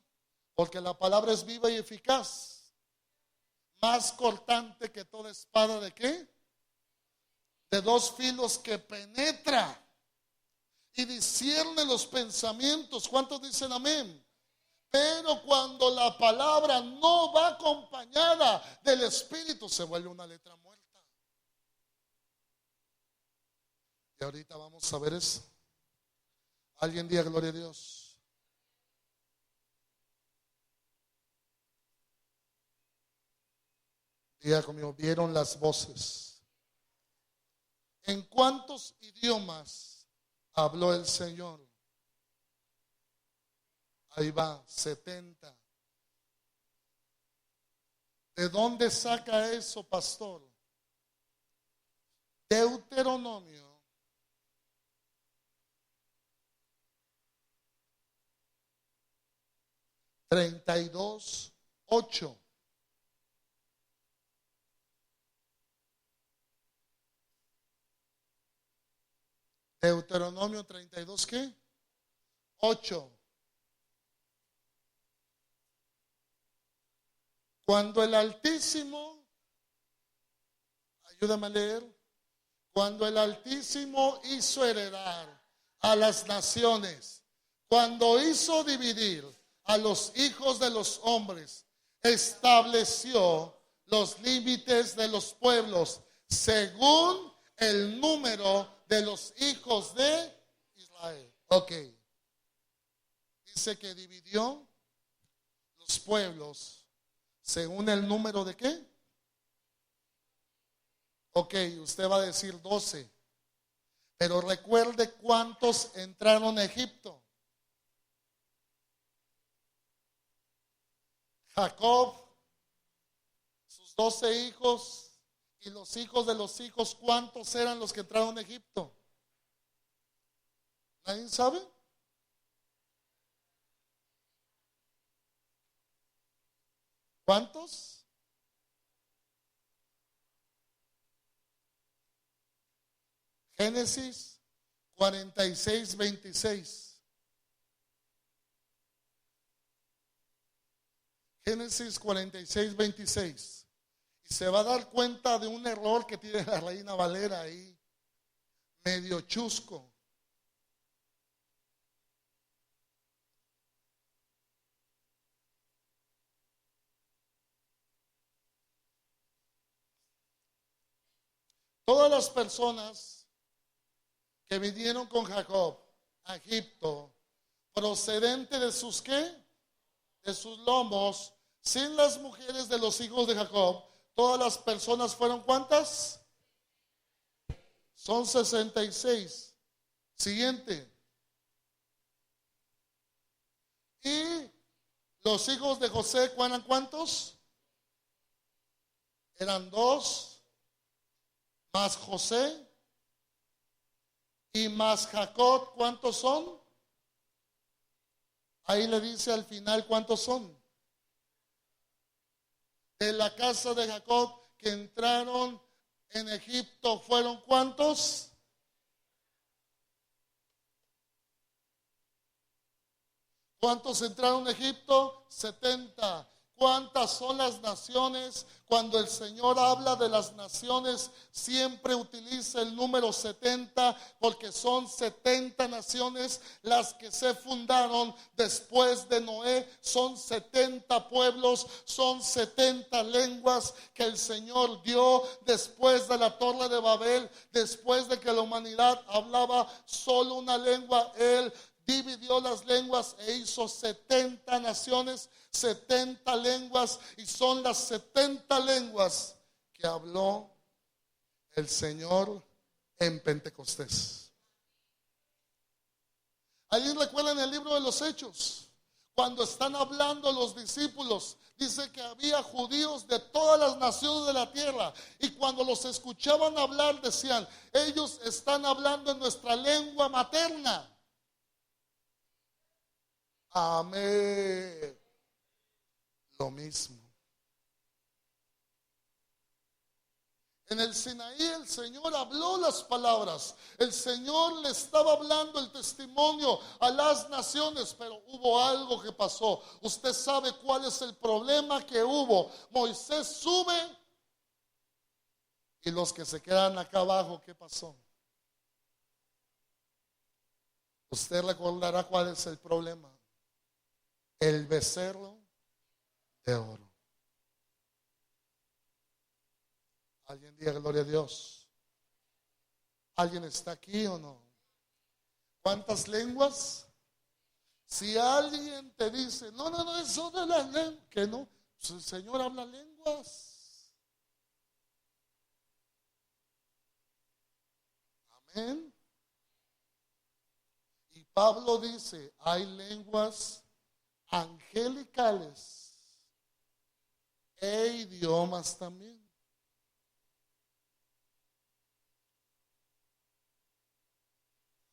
porque la palabra es viva y eficaz, más cortante que toda espada ¿de qué? De dos filos, que penetra y discierne los pensamientos. ¿Cuántos dicen amén? Pero cuando la palabra no va acompañada del Espíritu, se vuelve una letra muerta. Y ahorita vamos a ver eso. Alguien diga gloria a Dios. Diga conmigo, vieron las voces. ¿En cuántos idiomas habló el Señor? Ahí va, 70. ¿De dónde saca eso, pastor? Deuteronomio. 32:8. Deuteronomio 32, ¿qué? 8. Cuando el Altísimo, ayúdame a leer, cuando el Altísimo hizo heredar a las naciones, cuando hizo dividir a los hijos de los hombres, estableció los límites de los pueblos según el número de los hijos de Israel. Ok. Dice que dividió los pueblos según el número de qué. Ok, usted va a decir 12. Pero recuerde cuántos entraron a Egipto. Jacob, sus 12 hijos y los hijos de los hijos, ¿cuántos eran los que entraron a Egipto? ¿Nadie sabe? ¿Cuántos? Génesis 46:26. Génesis 46:26. Y se va a dar cuenta de un error que tiene la Reina Valera ahí, medio chusco. Todas las personas que vinieron con Jacob a Egipto, procedente de sus ¿qué? De sus lomos, sin las mujeres de los hijos de Jacob, todas las personas fueron ¿cuántas? Son 66. Siguiente. Y los hijos de José, ¿eran cuántos? Eran 2 más José y más Jacob, ¿cuántos son? Ahí le dice al final cuántos son. De la casa de Jacob que entraron en Egipto, ¿fueron cuántos? ¿Cuántos entraron a Egipto? 70. ¿Cuántas son las naciones? Cuando el Señor habla de las naciones, siempre utiliza el número 70, porque son 70 naciones las que se fundaron después de Noé. Son 70 pueblos, son 70 lenguas que el Señor dio después de la Torre de Babel, después de que la humanidad hablaba solo una lengua. Él dividió las lenguas e hizo 70 naciones, 70 lenguas, y son las 70 lenguas que habló el Señor en Pentecostés. ¿Alguien recuerda en el libro de los Hechos? Cuando están hablando los discípulos, dice que había judíos de todas las naciones de la tierra, y cuando los escuchaban hablar decían: ellos están hablando en nuestra lengua materna. Amén. Lo mismo. En el Sinaí el Señor habló las palabras. El Señor le estaba hablando el testimonio a las naciones, pero hubo algo que pasó. Usted sabe cuál es el problema que hubo. Moisés sube y los que se quedan acá abajo, ¿qué pasó? Usted recordará cuál es el problema. El becerro de oro. Alguien diga gloria a Dios. ¿Alguien está aquí o no? ¿Cuántas lenguas? Si alguien te dice: no, eso de las lenguas, que no, pues el Señor habla lenguas. Amén. Y Pablo dice: hay lenguas angelicales e idiomas también.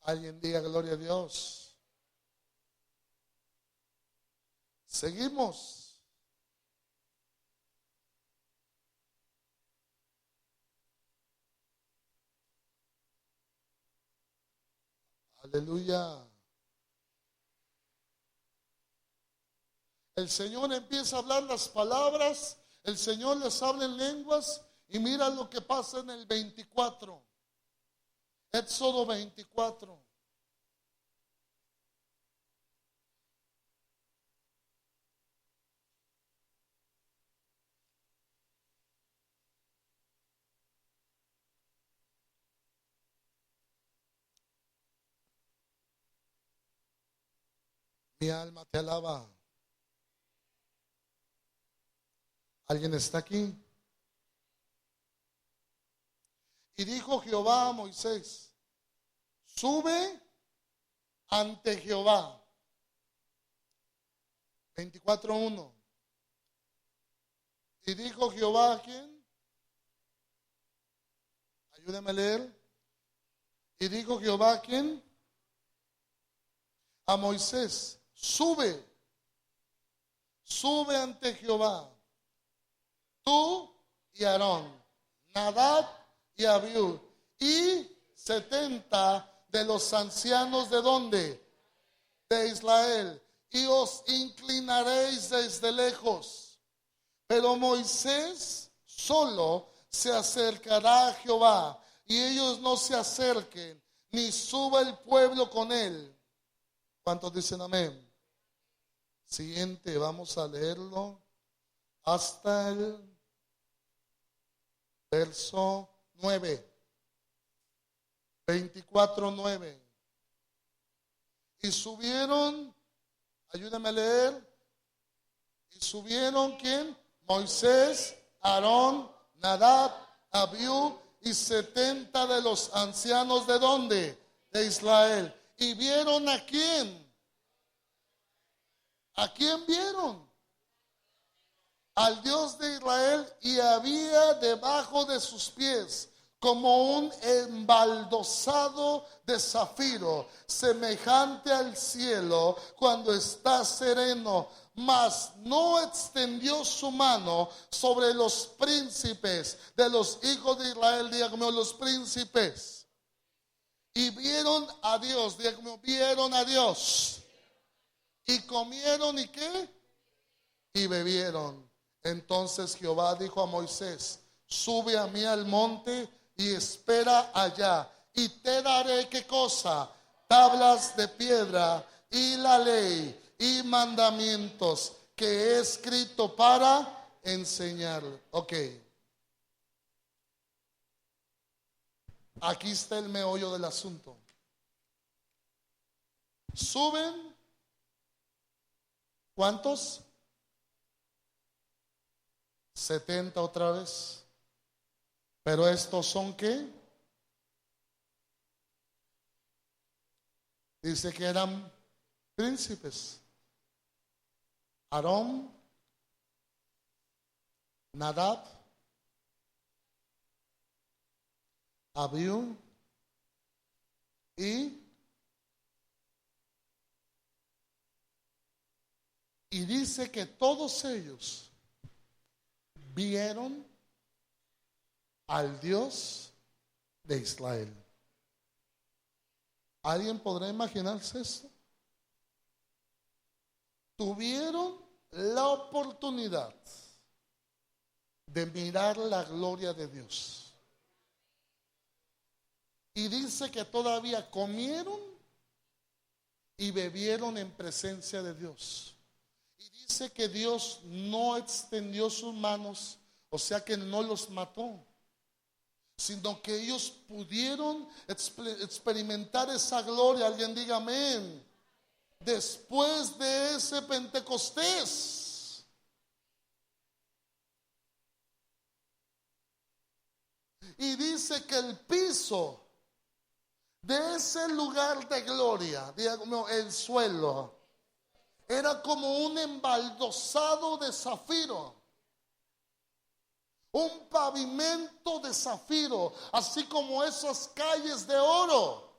Alguien diga gloria a Dios. Seguimos. Aleluya. El Señor empieza a hablar las palabras, el Señor les habla en lenguas y mira lo que pasa en el 24. Éxodo 24. Mi alma te alaba. ¿Alguien está aquí? Y dijo Jehová a Moisés: sube ante Jehová. 24:1. Y dijo Jehová a quién? Ayúdame a leer. Y dijo Jehová a quién? A Moisés: sube ante Jehová, tú y Aarón, Nadab y Abiú, y 70 de los ancianos de ¿dónde? De Israel, y os inclinaréis desde lejos. Pero Moisés solo se acercará a Jehová, y ellos no se acerquen, ni suba el pueblo con él. ¿Cuántos dicen amén? Siguiente, vamos a leerlo hasta el verso 9. 24:9. Y subieron, ayúdame a leer. Y subieron ¿quién? Moisés, Aarón, Nadab, Abiú y 70 de los ancianos de ¿dónde? De Israel. ¿Y vieron a quién? ¿A quién vieron? Al Dios de Israel, y había debajo de sus pies como un embaldosado de zafiro, semejante al cielo cuando está sereno. Mas no extendió su mano sobre los príncipes de los hijos de Israel. Dígame, los príncipes. Y vieron a Dios, dígame, vieron a Dios. Y comieron y ¿qué? Y bebieron. Entonces Jehová dijo a Moisés: sube a mí al monte y espera allá, y te daré ¿qué cosa? Tablas de piedra y la ley y mandamientos que he escrito para enseñarle. Ok. Aquí está el meollo del asunto. Suben. ¿Cuántos? 70 otra vez. Pero estos son ¿qué? Dice que eran príncipes. Aarón, Nadab, Abiú y dice que todos ellos vieron al Dios de Israel. ¿Alguien podrá imaginarse esto? Tuvieron la oportunidad de mirar la gloria de Dios. Y dice que todavía comieron y bebieron en presencia de Dios. Y dice que Dios no extendió sus manos, o sea que no los mató, sino que ellos pudieron experimentar esa gloria. Alguien diga amén. Después de ese Pentecostés. Y dice que el piso de ese lugar de gloria, digamos el suelo, era como un embaldosado de zafiro, un pavimento de zafiro, así como esas calles de oro.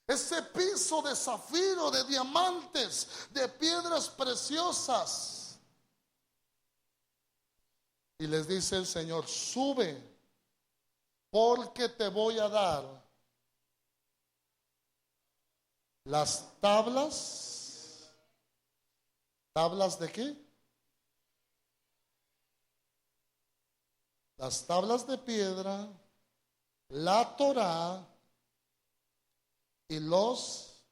ese piso de zafiro, de diamantes, de piedras preciosas. Y les dice el Señor: sube, porque te voy a dar las tablas. ¿Tablas de qué? Las tablas de piedra, la Torá y los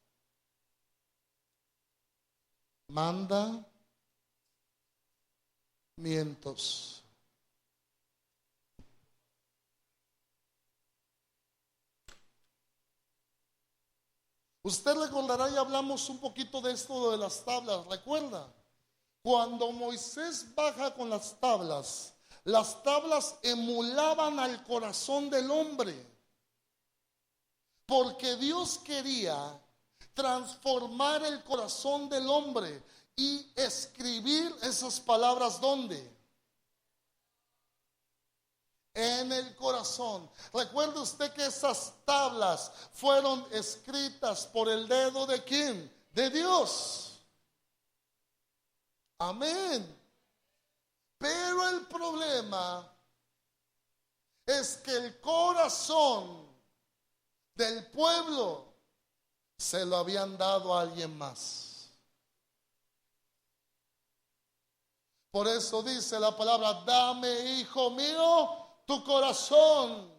mandamientos. Usted recordará, y hablamos un poquito de esto de las tablas. ¿Recuerda? Cuando Moisés baja con las tablas emulaban al corazón del hombre, porque Dios quería transformar el corazón del hombre y escribir esas palabras. ¿Dónde? En el corazón. Recuerde usted que esas tablas fueron escritas por el dedo ¿de quién? De Dios. Amén. Pero el problema es que el corazón del pueblo se lo habían dado a alguien más. Por eso dice la palabra: dame, hijo mío, tu corazón,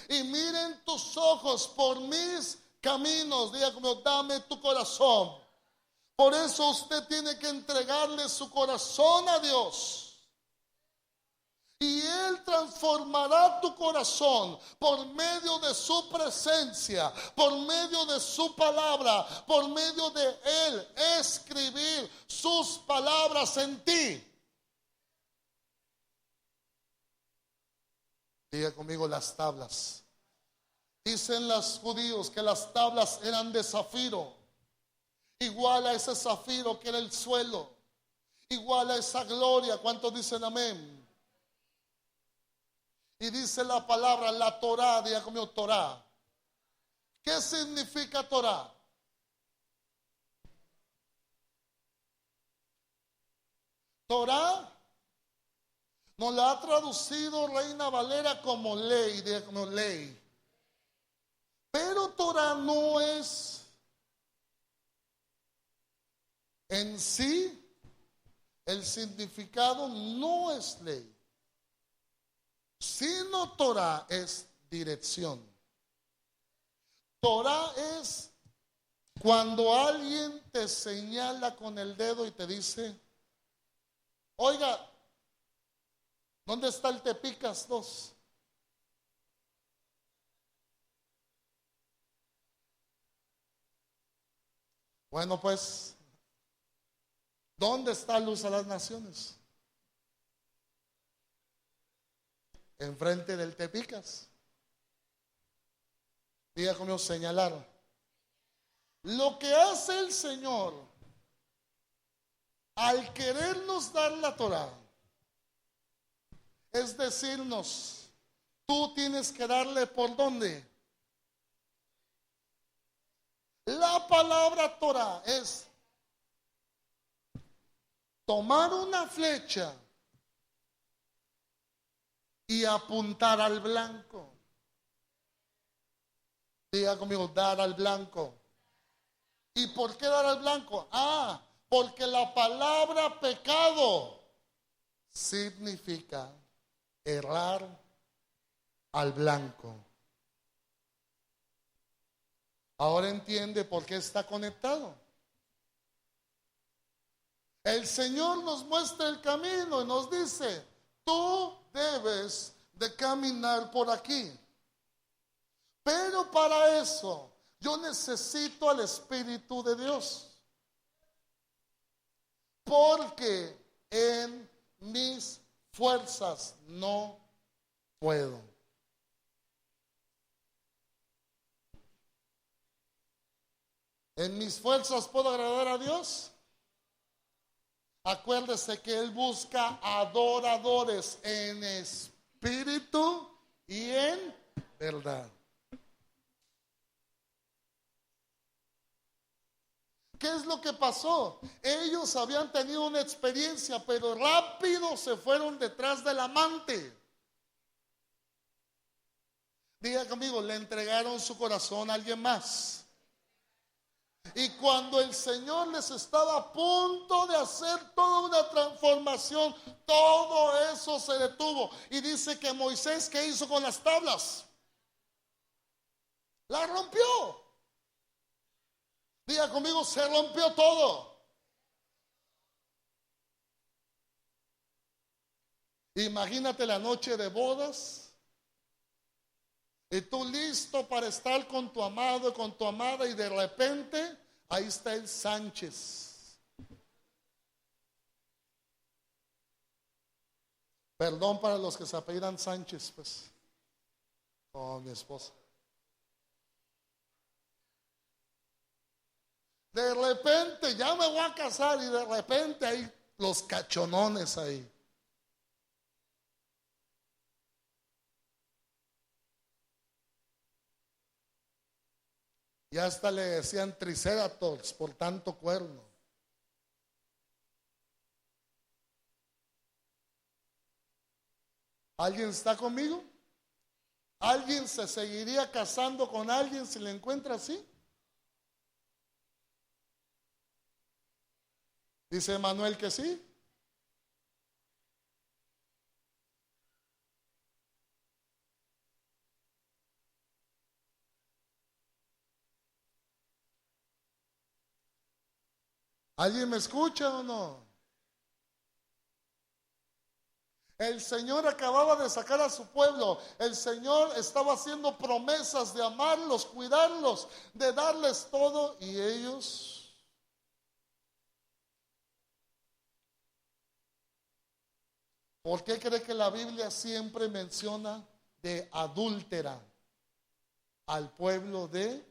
y miren tus ojos por mis caminos. Diga conmigo: dame tu corazón. Por eso usted tiene que entregarle su corazón a Dios. Y Él transformará tu corazón por medio de su presencia, por medio de su palabra, por medio de Él escribir sus palabras en ti. Diga conmigo: las tablas. Dicen los judíos que las tablas eran de zafiro, igual a ese zafiro que era el suelo, igual a esa gloria. ¿Cuántos dicen amén? Y dice la palabra, la Torá. Diga conmigo: Torá. ¿Qué significa Torá? Torá nos la ha traducido Reina Valera como ley. Diga conmigo: ley. Pero Torá no es en sí, el significado no es ley, sino Torá es dirección. Torá es cuando alguien te señala con el dedo y te dice: oiga, ¿dónde está el Tepicas 2? Bueno, pues, ¿dónde está Luz a las Naciones? Enfrente del Tepicas. Diga conmigo: señalar. Lo que hace el Señor al querernos dar la Torá es decirnos: tú tienes que darle ¿por dónde? La palabra Torá es tomar una flecha y apuntar al blanco. Diga conmigo: dar al blanco. ¿Y por qué dar al blanco? Porque la palabra pecado significa errar al blanco. Ahora entiende por qué está conectado. El Señor nos muestra el camino y nos dice: tú debes de caminar por aquí. Pero para eso yo necesito al Espíritu de Dios. Porque en mis fuerzas no puedo. ¿En mis fuerzas puedo agradar a Dios? Acuérdese que Él busca adoradores en espíritu y en verdad. ¿Qué es lo que pasó? Ellos habían tenido una experiencia, pero rápido se fueron detrás del amante. Diga conmigo, le entregaron su corazón a alguien más. Y cuando el Señor les estaba a punto de hacer toda una transformación, todo eso se detuvo. Y dice que Moisés, ¿qué hizo con las tablas? La rompió. Diga conmigo, se rompió todo. Imagínate la noche de bodas. Y tú listo para estar con tu amado y con tu amada, y de repente ahí está el Sánchez. Perdón para los que se apellidan Sánchez, pues, como mi esposa. De repente ya me voy a casar y de repente hay los cachonones ahí. Y hasta le decían triceratops por tanto cuerno. ¿Alguien está conmigo? ¿Alguien se seguiría casando con alguien si le encuentra así? Dice Manuel que sí. ¿Alguien me escucha o no? El Señor acababa de sacar a su pueblo. El Señor estaba haciendo promesas de amarlos, cuidarlos, de darles todo, y ellos, ¿por qué cree que la Biblia siempre menciona de adúltera al pueblo de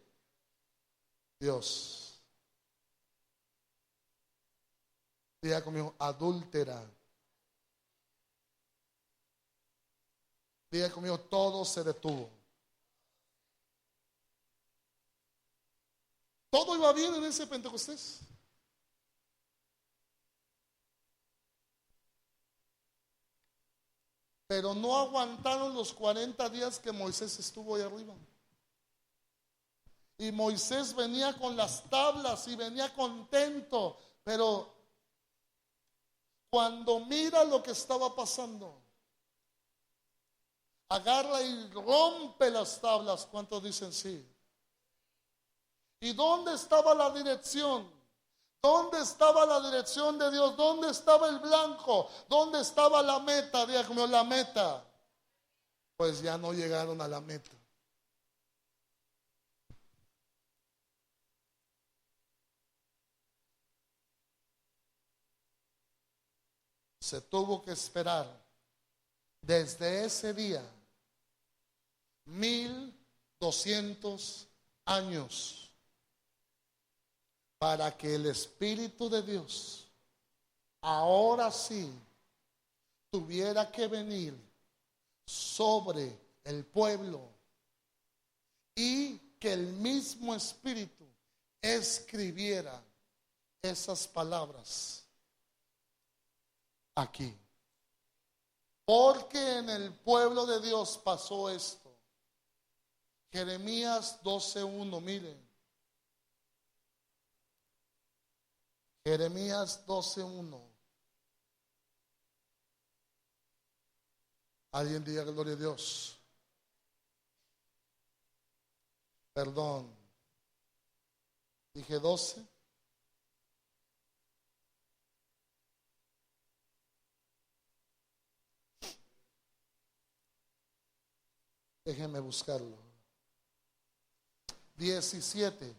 Dios? Diga conmigo, adúltera. Diga conmigo, todo se detuvo. Todo iba bien en ese Pentecostés. Pero no aguantaron los 40 días que Moisés estuvo ahí arriba. Y Moisés venía con las tablas y venía contento. Pero cuando mira lo que estaba pasando, agarra y rompe las tablas. ¿Cuántos dicen sí? ¿Y dónde estaba la dirección? ¿Dónde estaba la dirección de Dios? ¿Dónde estaba el blanco? ¿Dónde estaba la meta? Diga conmigo, la meta. Pues ya no llegaron a la meta. Se tuvo que esperar desde ese día 1200 años para que el Espíritu de Dios ahora sí tuviera que venir sobre el pueblo y que el mismo Espíritu escribiera esas palabras aquí. Porque en el pueblo de Dios pasó esto. Jeremías 12:1, miren. Jeremías 12:1. Alguien diga gloria a Dios. Perdón. Dije 12. Déjenme buscarlo. 17.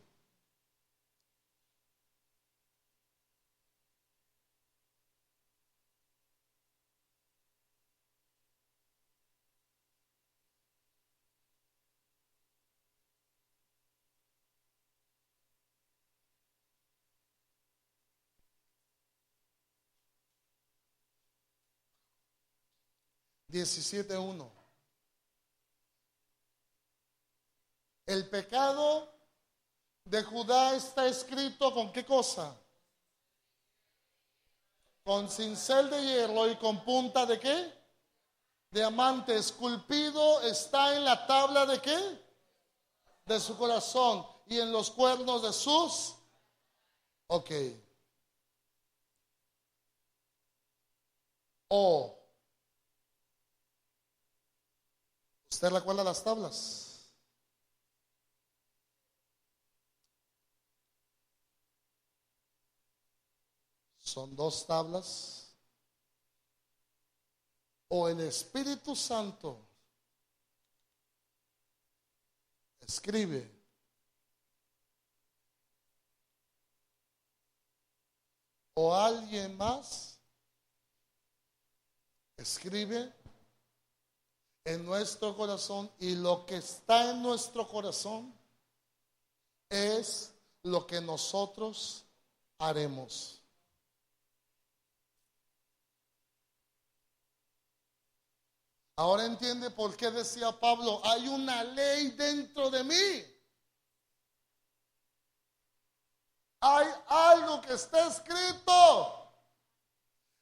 Diecisiete uno. El pecado De Judá está escrito ¿con qué cosa? Con cincel de hierro y con punta ¿de qué? Diamante. Esculpido está en la tabla ¿de qué? De su corazón y en los cuernos de sus. Ok. O. ¿Usted recuerda las tablas? Son dos tablas. O el Espíritu Santo escribe o alguien más escribe en nuestro corazón, y lo que está en nuestro corazón es lo que nosotros haremos. Ahora entiende por qué decía Pablo, hay una ley dentro de mí. Hay algo que está escrito.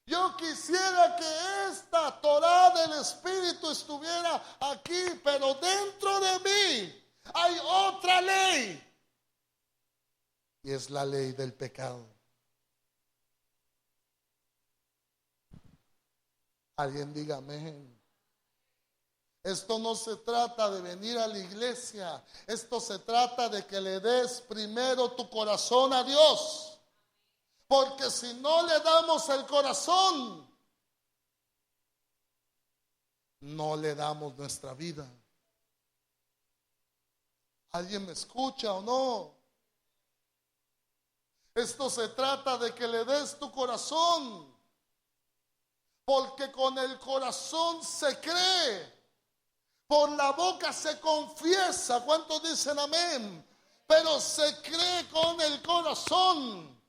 Yo quisiera que esta Torá del Espíritu estuviera aquí, pero dentro de mí hay otra ley. Y es la ley del pecado. Alguien diga amén. Esto no se trata de venir a la iglesia. Esto se trata de que le des primero tu corazón a Dios. Porque si no le damos el corazón, no le damos nuestra vida. ¿Alguien me escucha o no? Esto se trata de que le des tu corazón. Porque con el corazón se cree. Por la boca se confiesa. ¿Cuántos dicen amén? Pero se cree con el corazón.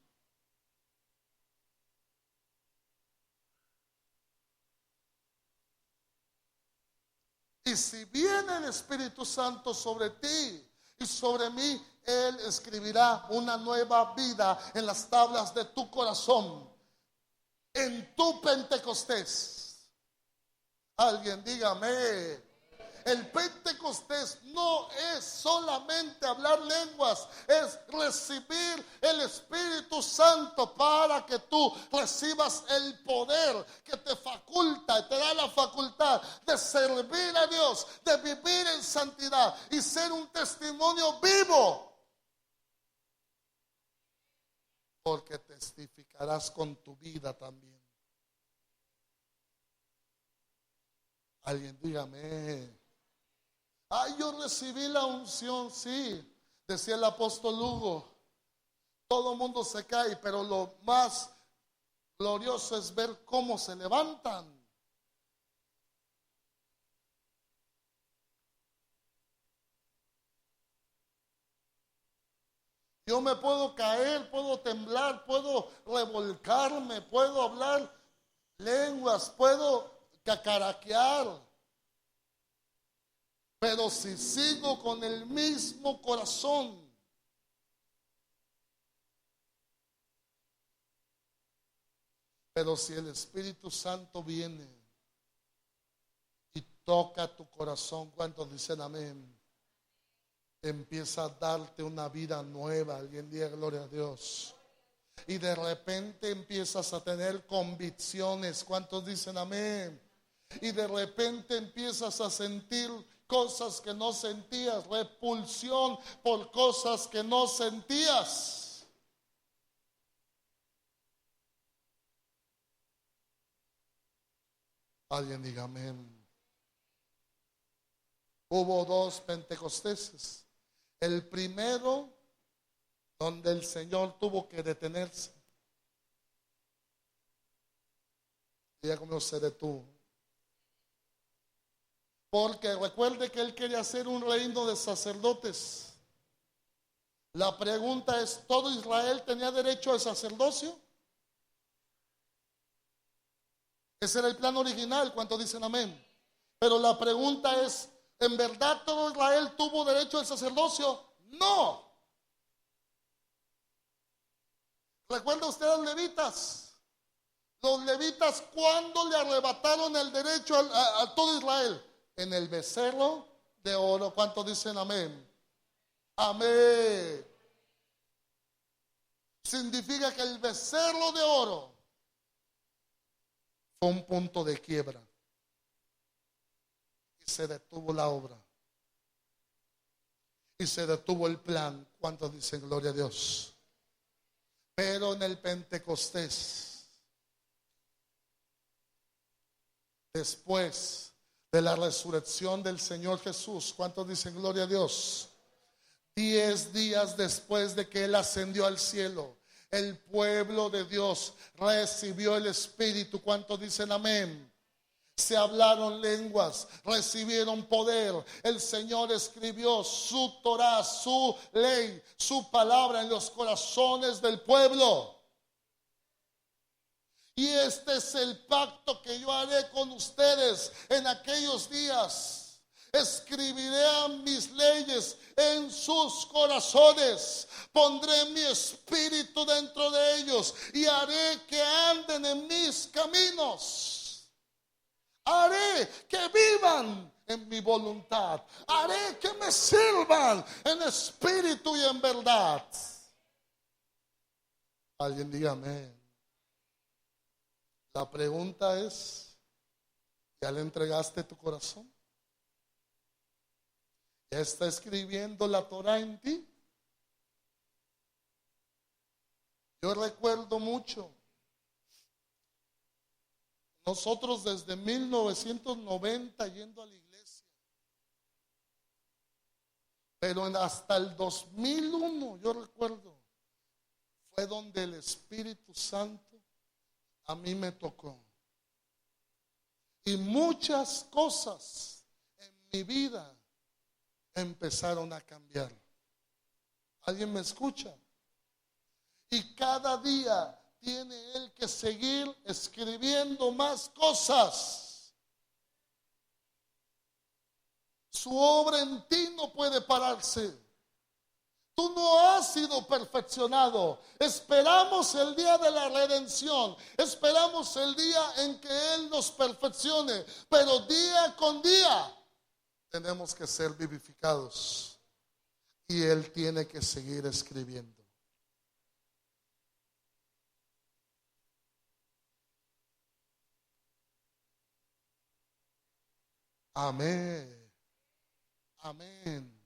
Y si viene el Espíritu Santo sobre ti y sobre mí, Él escribirá una nueva vida en las tablas de tu corazón, en tu Pentecostés. Alguien dígame. El Pentecostés no es solamente hablar lenguas, es recibir el Espíritu Santo para que tú recibas el poder que te faculta, te da la facultad de servir a Dios, de vivir en santidad y ser un testimonio vivo. Porque testificarás con tu vida también. Alguien dígame. Ay, yo recibí la unción, sí. Decía el apóstol Hugo, todo el mundo se cae, pero lo más glorioso es ver cómo se levantan. Yo me puedo caer, puedo temblar, puedo revolcarme, puedo hablar lenguas, puedo cacaraquear. Pero si sigo con el mismo corazón, pero si el Espíritu Santo viene y toca tu corazón, ¿cuántos dicen amén? Empieza a darte una vida nueva. Alguien diga gloria a Dios. Y de repente empiezas a tener convicciones. ¿Cuántos dicen amén? Y de repente empiezas a sentir cosas que no sentías, repulsión por cosas que no sentías. Alguien diga amén. Hubo dos Pentecosteses. El primero, donde el Señor tuvo que detenerse. Ya como se detuvo. Porque recuerde que Él quería hacer un reino de sacerdotes. La pregunta es, ¿todo Israel tenía derecho al sacerdocio? Ese era el plan original. ¿Cuántos dicen amén? Pero la pregunta es, ¿en verdad todo Israel tuvo derecho al sacerdocio? No. ¿Recuerda usted a los levitas? Los levitas, ¿cuándo le arrebataron el derecho a todo Israel? En el becerro de oro. ¿Cuántos dicen amén? Amén. Significa que el becerro de oro fue un punto de quiebra y se detuvo la obra y se detuvo el plan. ¿Cuántos dicen gloria a Dios? Pero en el Pentecostés, después de la resurrección del Señor Jesús, ¿cuántos dicen gloria a Dios? 10 días después de que Él ascendió al cielo, el pueblo de Dios recibió el Espíritu. ¿Cuántos dicen amén? Se hablaron lenguas, recibieron poder. El Señor escribió su Torá, su ley, su palabra en los corazones del pueblo. Y este es el pacto que yo haré con ustedes en aquellos días. Escribiré mis leyes en sus corazones, pondré mi espíritu dentro de ellos y haré que anden en mis caminos. Haré que vivan en mi voluntad. Haré que me sirvan en espíritu y en verdad. Alguien diga amén. La pregunta es, ¿ya le entregaste tu corazón? ¿Ya está escribiendo la Torah en ti? Yo recuerdo mucho. Nosotros desde 1990 yendo a la iglesia. Pero hasta el 2001, yo recuerdo, fue donde el Espíritu Santo a mí me tocó. Y muchas cosas en mi vida empezaron a cambiar. ¿Alguien me escucha? Y cada día tiene Él que seguir escribiendo más cosas. Su obra en ti no puede pararse. Tú no has sido perfeccionado. Esperamos el día de la redención. Esperamos el día en que Él nos perfeccione. Pero día con día tenemos que ser vivificados. Y Él tiene que seguir escribiendo. Amén. Amén.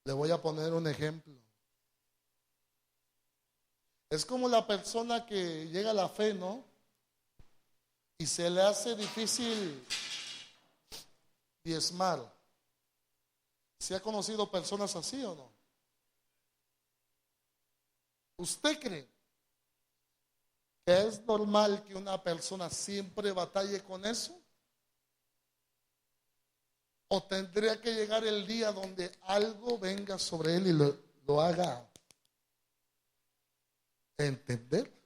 Le voy a poner un ejemplo. Es como la persona que llega a la fe, ¿no? Y se le hace difícil diezmar. ¿Se ha conocido personas así o no? ¿Usted cree que es normal que una persona siempre batalle con eso? ¿O tendría que llegar el día donde algo venga sobre él y lo haga entender?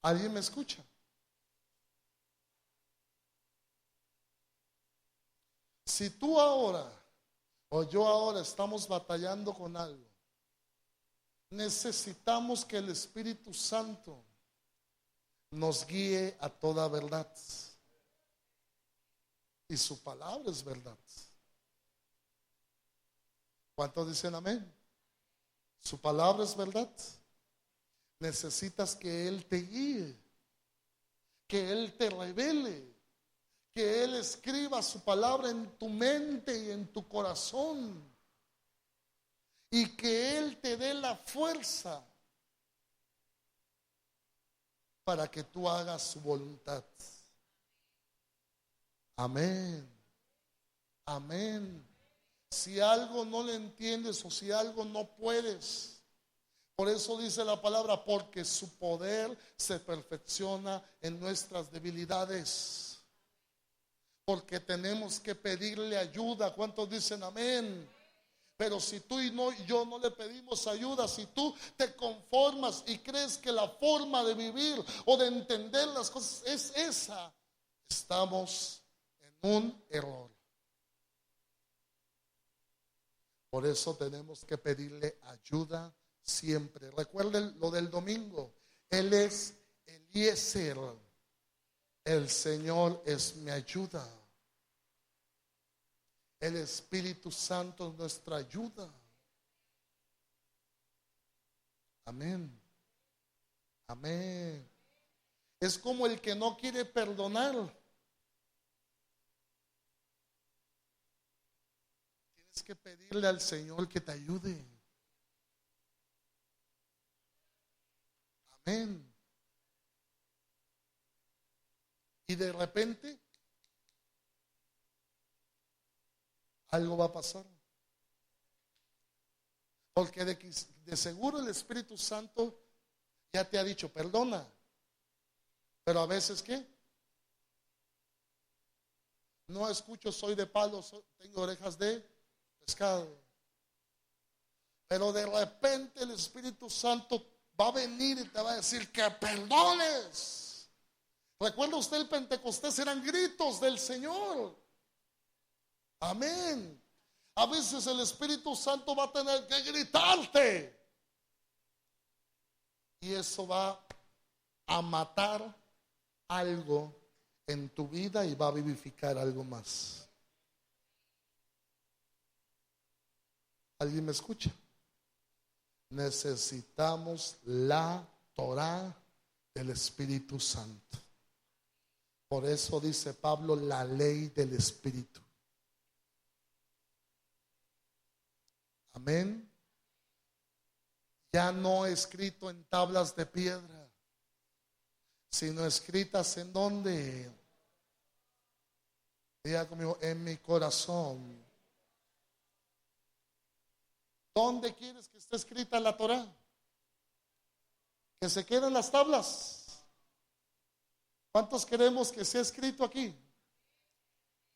¿Alguien me escucha? Si tú ahora o yo ahora estamos batallando con algo, necesitamos que el Espíritu Santo nos guíe a toda verdad. Y su palabra es verdad. ¿Cuántos dicen amén? Su palabra es verdad. Necesitas que Él te guíe, que Él te revele, que Él escriba su palabra en tu mente y en tu corazón, y que Él te dé la fuerza para que tú hagas su voluntad. Amén. Amén. Si algo no le entiendes o si algo no puedes, por eso dice la palabra, porque su poder se perfecciona en nuestras debilidades. Porque tenemos que pedirle ayuda. ¿Cuántos dicen amén? Pero si tú y yo no le pedimos ayuda, si tú te conformas y crees que la forma de vivir o de entender las cosas es esa, estamos un error. Por eso tenemos que pedirle ayuda siempre. Recuerden lo del domingo. Él es Eliezer. El Señor es mi ayuda. El Espíritu Santo es nuestra ayuda. Amén. Amén. Es como el que no quiere perdonar. Tienes que pedirle al Señor que te ayude. Amén. Y de repente algo va a pasar. Porque de seguro el Espíritu Santo ya te ha dicho perdona. Pero a veces ¿qué? No escucho, soy de palo, tengo orejas de pescado. Pero de repente el Espíritu Santo va a venir y te va a decir que perdones. Recuerda usted, el Pentecostés eran gritos del Señor. Amén. A veces el Espíritu Santo va a tener que gritarte. Y eso va a matar algo en tu vida y va a vivificar algo más. ¿Alguien me escucha? Necesitamos la Torá del Espíritu Santo. Por eso dice Pablo, la ley del Espíritu. Amén. Ya no escrito en tablas de piedra, sino escritas en donde, diga conmigo, en mi corazón. ¿Dónde quieres que esté escrita la Torá? Que se queden las tablas. ¿Cuántos queremos que sea escrito aquí?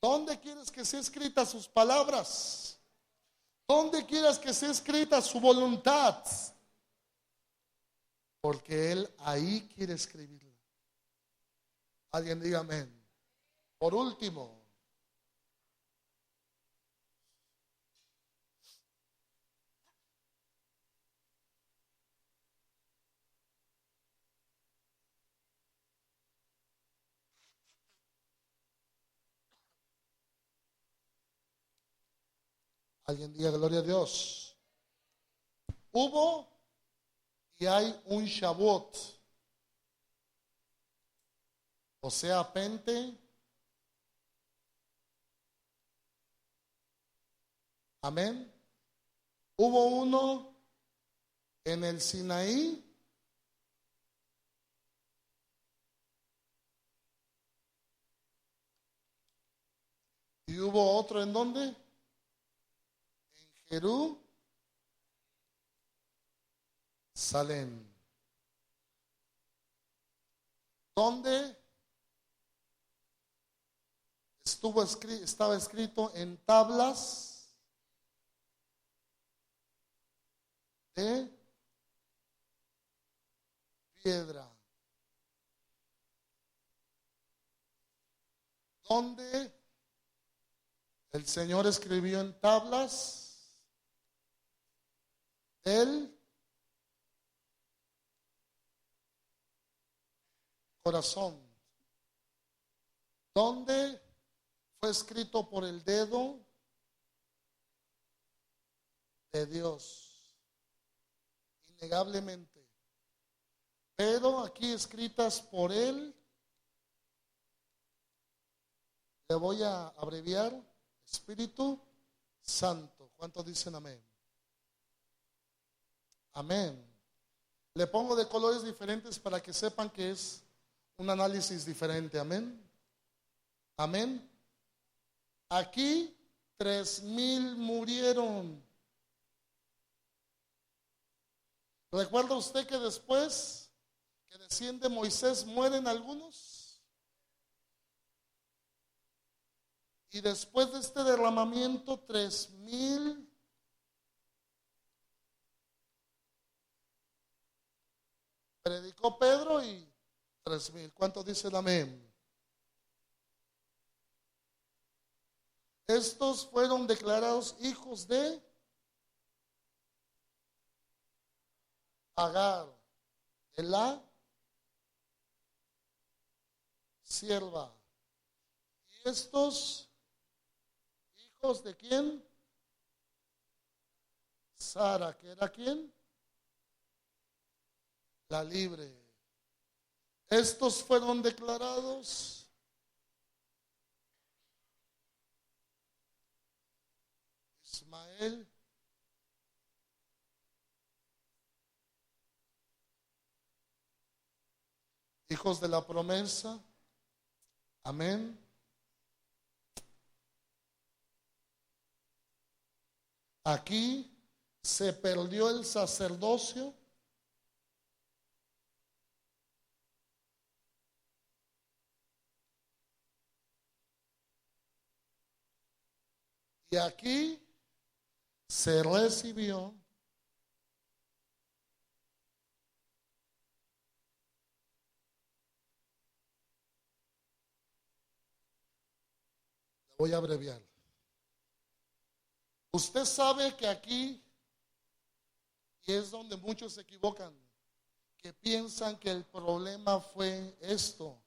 ¿Dónde quieres que sea escrita sus palabras? ¿Dónde quieras que sea escrita su voluntad? Porque Él ahí quiere escribirla. Alguien diga amén. Por último, alguien diga gloria a Dios. Hubo y hay un Shavuot, o sea, Pente. Amén. Hubo uno en el Sinaí. Y hubo otro en ¿dónde? En Jerusalén. ¿Dónde estaba escrito en tablas de piedra? ¿Dónde el Señor escribió en tablas del corazón? ¿Dónde fue escrito por el dedo de Dios? Innegablemente. Pero aquí escritas por Él, le voy a abreviar, Espíritu Santo. ¿Cuántos dicen amén? Amén. Le pongo de colores diferentes para que sepan que es un análisis diferente. Amén. Amén. Aquí 3,000 murieron. ¿Recuerda usted que después que desciende Moisés mueren algunos? Y después de este derramamiento 3,000 predicó Pedro y 3,000. ¿Cuántos dicen amén? Estos fueron declarados hijos de Agar, de la sierva. ¿Y estos hijos de quién? Sara, ¿que era quién? La libre. Estos fueron declarados Ismael, hijos de la promesa. Amén. Aquí se perdió el sacerdocio. Y aquí se recibió voy a abreviar. Usted sabe que aquí, y es donde muchos se equivocan, que piensan que el problema fue esto.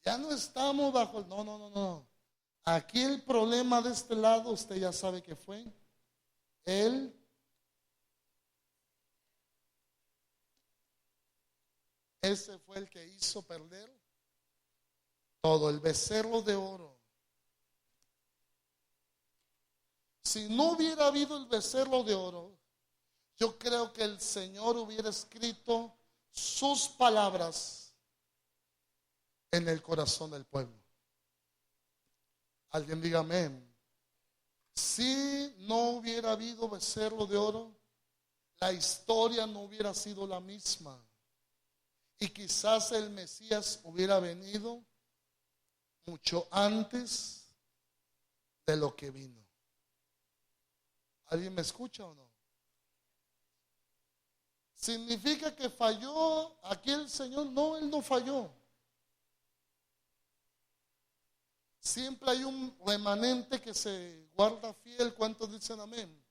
Ya no estamos bajo el... No, no, no, no. Aquí el problema de este lado, usted ya sabe que fue él. Ese fue el que hizo perder todo, el becerro de oro. Si no hubiera habido el becerro de oro, yo creo que el Señor hubiera escrito sus palabras en el corazón del pueblo. Alguien diga amén. Si no hubiera habido becerro de oro, la historia no hubiera sido la misma. Y quizás el Mesías hubiera venido mucho antes de lo que vino. ¿Alguien me escucha o no? ¿Significa que falló aquí el Señor? No, Él no falló. Siempre hay un remanente que se guarda fiel. ¿Cuántos dicen amén?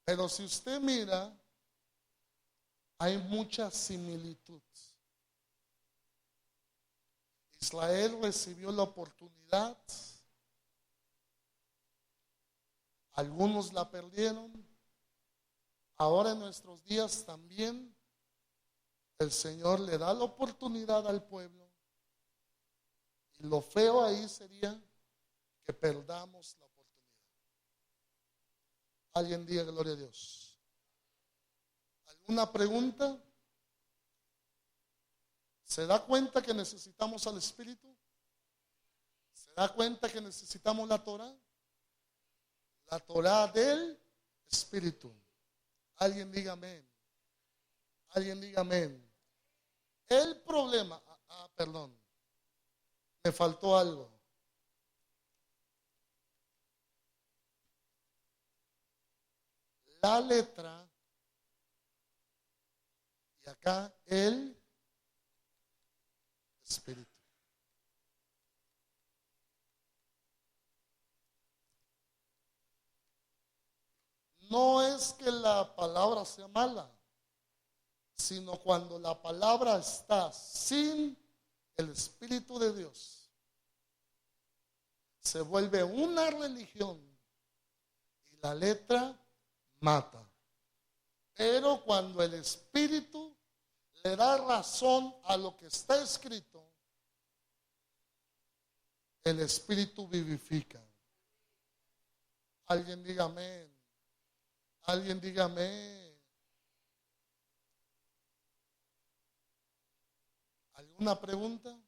Pero si usted mira, hay mucha similitud. Israel recibió la oportunidad, algunos la perdieron. Ahora en nuestros días también el Señor le da la oportunidad al pueblo. Y lo feo ahí sería que perdamos la oportunidad. Alguien diga gloria a Dios. ¿Alguna pregunta? ¿Se da cuenta que necesitamos al Espíritu? ¿Se da cuenta que necesitamos la Torah? La Torah del Espíritu. Alguien diga amén. Alguien diga amén. El problema, perdón, me faltó algo. La letra, y acá el Espíritu. No es que la palabra sea mala, sino cuando la palabra está sin el Espíritu de Dios, se vuelve una religión y la letra mata. Pero cuando el Espíritu le da razón a lo que está escrito, el Espíritu vivifica. Alguien diga amén. Alguien diga amén. ¿Alguna pregunta?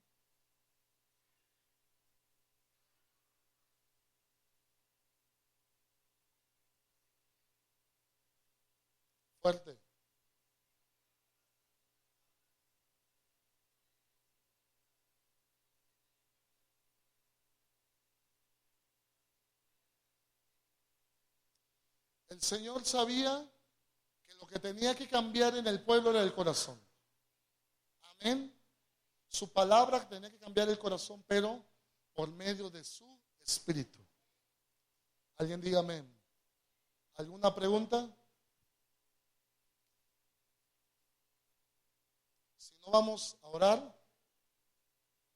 Fuerte. El Señor sabía que lo que tenía que cambiar en el pueblo era el corazón. Amén. Su palabra tenía que cambiar el corazón, pero por medio de su espíritu. Alguien diga amén. ¿Alguna pregunta? Si no, vamos a orar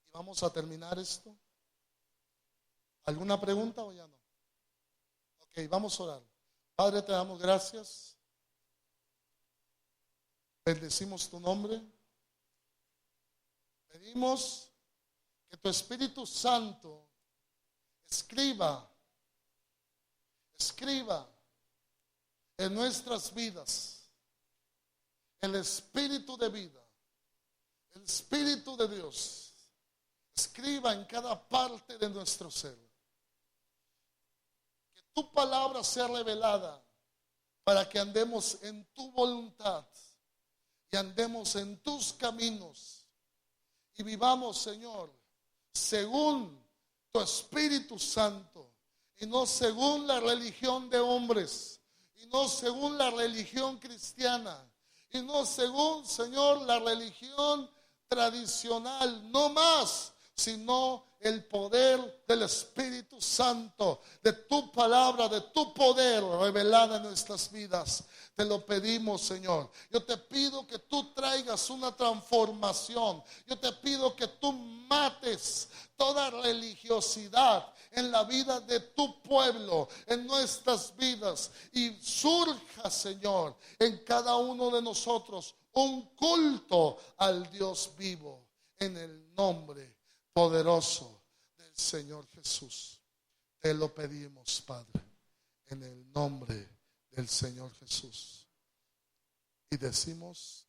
y vamos a terminar esto. ¿Alguna pregunta o ya no? Ok, vamos a orar. Padre, te damos gracias. Bendecimos tu nombre. Pedimos que tu Espíritu Santo escriba en nuestras vidas el espíritu de vida, el Espíritu de Dios. Escriba en cada parte de nuestro ser. Que tu palabra sea revelada para que andemos en tu voluntad y andemos en tus caminos y vivamos, Señor, según tu Espíritu Santo y no según la religión de hombres y no según la religión cristiana y no según, Señor, la religión tradicional, no más, sino el poder del Espíritu Santo, de tu palabra, de tu poder revelada en nuestras vidas. Te lo pedimos, Señor. Yo te pido que tú traigas una transformación. Yo te pido que tú mates toda religiosidad en la vida de tu pueblo, en nuestras vidas, y surja, Señor, en cada uno de nosotros un culto al Dios vivo, en el nombre poderoso del Señor Jesús. Te lo pedimos, Padre, en el nombre del Señor Jesús. Y decimos